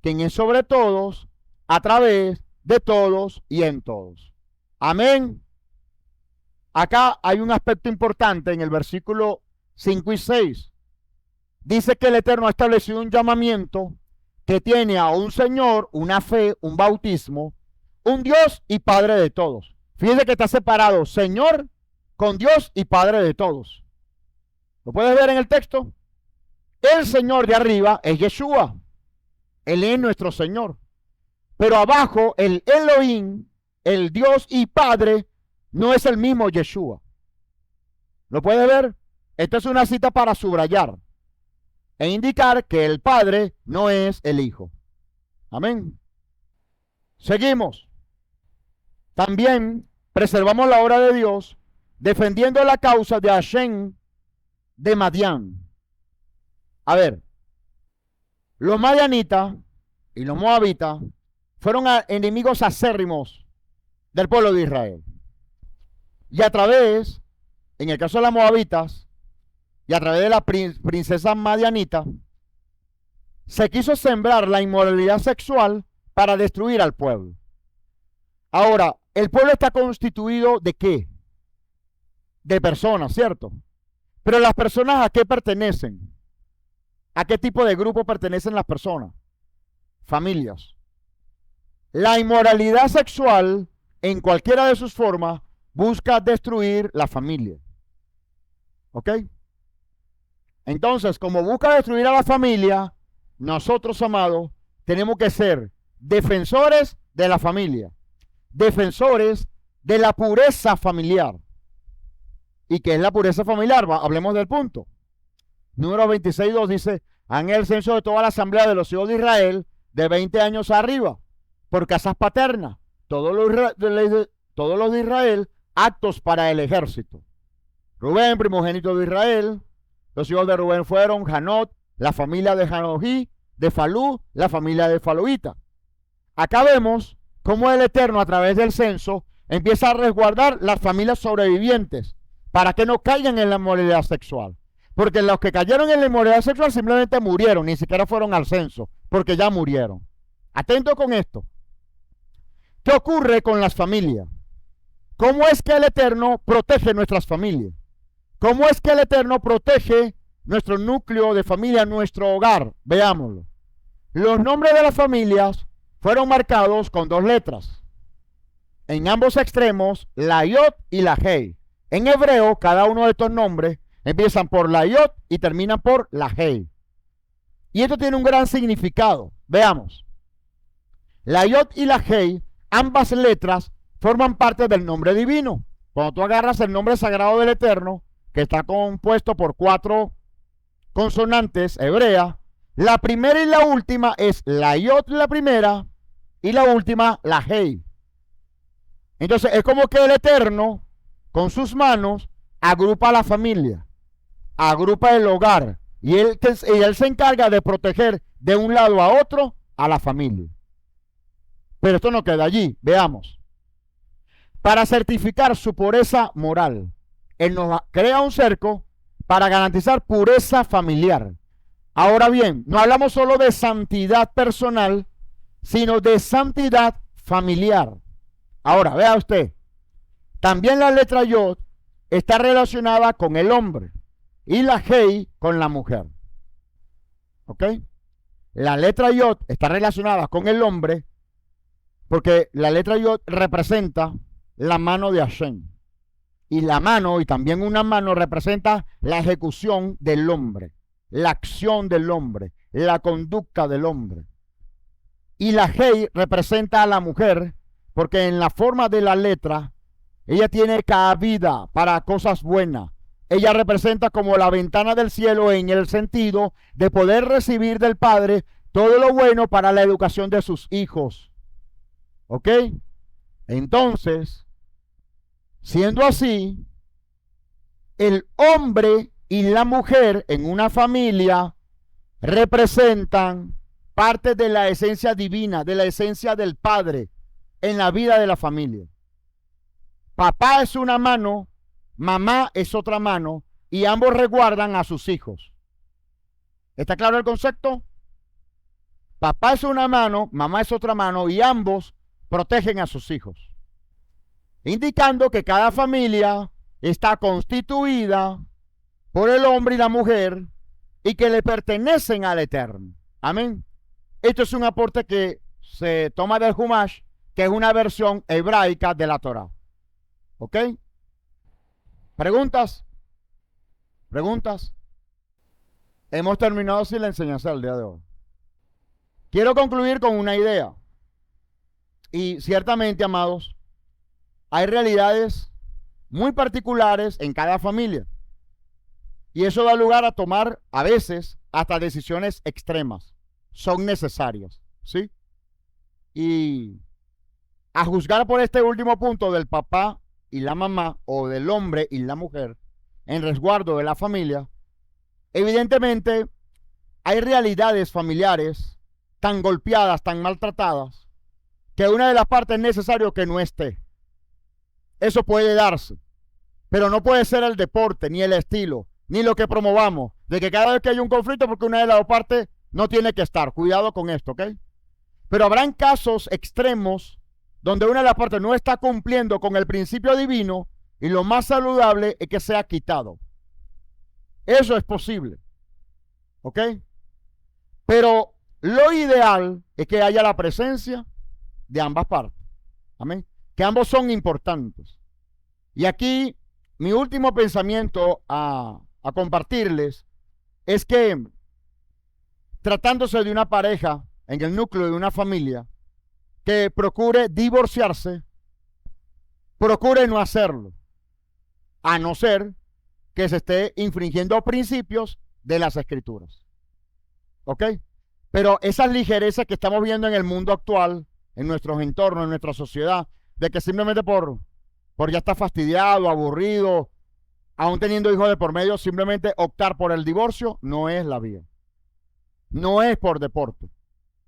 quien es sobre todos, a través de todos y en todos. Amén. Acá hay un aspecto importante en el versículo 5 y 6. Dice que el Eterno ha establecido un llamamiento que tiene a un Señor, una fe, un bautismo, un Dios y Padre de todos. Fíjese que está separado Señor con Dios y Padre de todos. ¿Lo puedes ver en el texto? El Señor de arriba es Yeshua. Él es nuestro Señor. Pero abajo el Elohim, el Dios y Padre, no es el mismo Yeshua. ¿Lo puedes ver? Esta es una cita para subrayar e indicar que el Padre no es el Hijo. Amén. Seguimos. También preservamos la obra de Dios defendiendo la causa de Hashem de Madián. A ver, los madianitas y los moabitas fueron enemigos acérrimos del pueblo de Israel. Y a través, en el caso de las moabitas, y a través de la princesa madianita, se quiso sembrar la inmoralidad sexual para destruir al pueblo. Ahora, el pueblo está constituido ¿de qué? De personas, ¿cierto? Pero las personas, ¿a qué pertenecen? ¿A qué tipo de grupo pertenecen las personas? Familias. La inmoralidad sexual, en cualquiera de sus formas, busca destruir la familia. ¿Ok? Entonces, como busca destruir a la familia, nosotros, amados, tenemos que ser defensores de la familia, defensores de la pureza familiar. ¿Y qué es la pureza familiar? Hablemos del punto. Número 26.2 dice, hagan el censo de toda la asamblea de los hijos de Israel de 20 años arriba, por casas paternas, todos los de Israel, aptos para el ejército. Rubén, primogénito de Israel. Los hijos de Rubén fueron Janot, la familia de Janojí, de Falú, la familia de Faluita. Acá vemos cómo el Eterno, a través del censo, empieza a resguardar las familias sobrevivientes para que no caigan en la inmoralidad sexual. Porque los que cayeron en la inmoralidad sexual simplemente murieron, ni siquiera fueron al censo, porque ya murieron. Atento con esto. ¿Qué ocurre con las familias? ¿Cómo es que el Eterno protege nuestras familias? ¿Cómo es que el Eterno protege nuestro núcleo de familia, nuestro hogar? Veámoslo. Los nombres de las familias fueron marcados con 2 letras. En ambos extremos, la Yod y la Hei. En hebreo, cada uno de estos nombres empiezan por la Yod y terminan por la Hei. Y esto tiene un gran significado. Veamos. La Yod y la Hei, ambas letras, forman parte del nombre divino. Cuando tú agarras el nombre sagrado del Eterno, que está compuesto por 4 consonantes hebreas, la primera y la última es la Yod la primera y la última la Hei. Entonces es como que el Eterno con sus manos agrupa a la familia, agrupa el hogar y él se encarga de proteger de un lado a otro a la familia. Pero esto no queda allí, veamos. Para certificar su pureza moral, Él nos crea un cerco para garantizar pureza familiar. Ahora bien, no hablamos solo de santidad personal, sino de santidad familiar. Ahora, vea usted, también la letra Yod está relacionada con el hombre y la Hei con la mujer. ¿Ok? La letra Yod está relacionada con el hombre porque la letra Yod representa la mano de Hashem. Y la mano, y también una mano, representa la ejecución del hombre, la acción del hombre, la conducta del hombre. Y la Hei representa a la mujer, porque en la forma de la letra, ella tiene cabida para cosas buenas. Ella representa como la ventana del cielo en el sentido de poder recibir del Padre todo lo bueno para la educación de sus hijos. ¿Ok? Entonces, siendo así, el hombre y la mujer en una familia representan parte de la esencia divina, de la esencia del Padre en la vida de la familia. Papá es una mano, mamá es otra mano, y ambos resguardan a sus hijos. ¿Está claro el concepto? Papá es una mano, mamá es otra mano, y ambos protegen a sus hijos, indicando que cada familia está constituida por el hombre y la mujer y que le pertenecen al Eterno. Amén. Esto es un aporte que se toma del Humash, que es una versión hebraica de la Torah. ¿Ok? ¿Preguntas? ¿Preguntas? Hemos terminado sin la enseñanza del día de hoy. Quiero concluir con una idea. Y ciertamente, amados, hay realidades muy particulares en cada familia. Y eso da lugar a tomar, a veces, hasta decisiones extremas. Son necesarias, ¿sí? Y a juzgar por este último punto del papá y la mamá, o del hombre y la mujer, en resguardo de la familia, evidentemente hay realidades familiares tan golpeadas, tan maltratadas, que una de las partes es necesario que no esté. Eso puede darse, pero no puede ser el deporte, ni el estilo, ni lo que promovamos, de que cada vez que hay un conflicto, porque una de las dos partes no tiene que estar. Cuidado con esto, ¿ok? Pero habrán casos extremos donde una de las partes no está cumpliendo con el principio divino y lo más saludable es que sea quitado. Eso es posible, ¿ok? Pero lo ideal es que haya la presencia de ambas partes. Amén. Que ambos son importantes. Y aquí mi último pensamiento a compartirles es que tratándose de una pareja en el núcleo de una familia que procure divorciarse, procure no hacerlo, a no ser que se esté infringiendo principios de las escrituras. ¿Ok? Pero esas ligerezas que estamos viendo en el mundo actual, en nuestros entornos, en nuestra sociedad, de que simplemente por ya estar fastidiado, aburrido, aún teniendo hijos de por medio, simplemente optar por el divorcio, no es la vía. No es por deporte.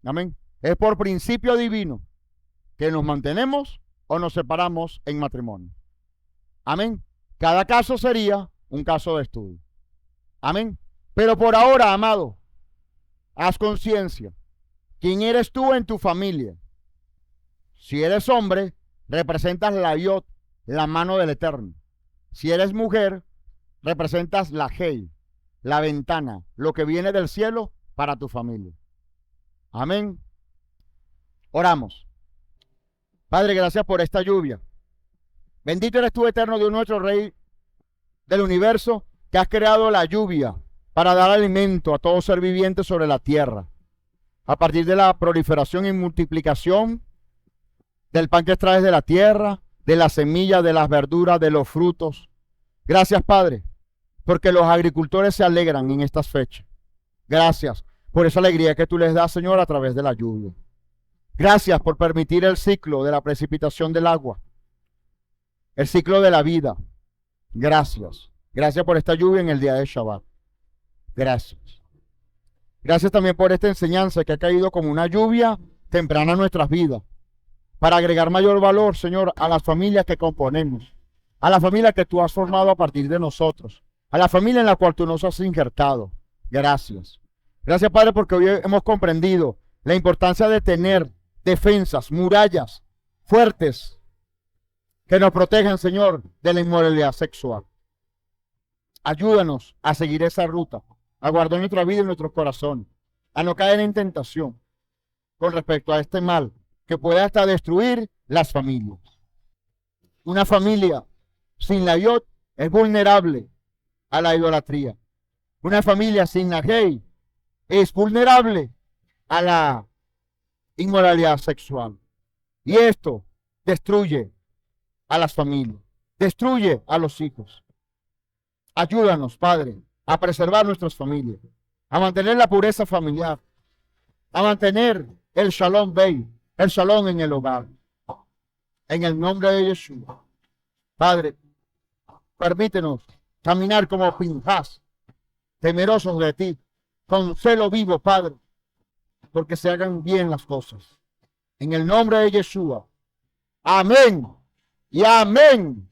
Amén. Es por principio divino que nos mantenemos o nos separamos en matrimonio. Amén. Cada caso sería un caso de estudio. Amén. Pero por ahora, amado, haz conciencia. ¿Quién eres tú en tu familia? Si eres hombre, representas la Yod, la mano del Eterno. Si eres mujer, representas la Hei, la ventana, lo que viene del cielo para tu familia. Amén. Oramos. Padre, gracias por esta lluvia. Bendito eres tú, eterno Dios, nuestro Rey del universo, que has creado la lluvia para dar alimento a todo ser viviente sobre la tierra. A partir de la proliferación y multiplicación del pan que extraes de la tierra, de las semillas, de las verduras, de los frutos. Gracias, Padre, porque los agricultores se alegran en estas fechas. Gracias por esa alegría que tú les das, Señor, a través de la lluvia. Gracias por permitir el ciclo de la precipitación del agua, el ciclo de la vida. Gracias. Gracias por esta lluvia en el día de Shabbat. Gracias. Gracias también por esta enseñanza que ha caído como una lluvia temprana en nuestras vidas, para agregar mayor valor, Señor, a las familias que componemos, a la familia que tú has formado a partir de nosotros, a la familia en la cual tú nos has injertado. Gracias. Gracias, Padre, porque hoy hemos comprendido la importancia de tener defensas, murallas fuertes que nos protejan, Señor, de la inmoralidad sexual. Ayúdanos a seguir esa ruta, a guardar nuestra vida y nuestros corazones, a no caer en tentación con respecto a este mal que puede hasta destruir las familias. Una familia sin la Yod es vulnerable a la idolatría. Una familia sin la Hei es vulnerable a la inmoralidad sexual. Y esto destruye a las familias, destruye a los hijos. Ayúdanos, Padre, a preservar nuestras familias, a mantener la pureza familiar, a mantener el Shalom Bey, el Shalom en el hogar. En el nombre de Yeshua. Padre, permítenos caminar como Pinhas, temerosos de ti, con celo vivo, Padre, porque se hagan bien las cosas. En el nombre de Yeshua. Amén y amén.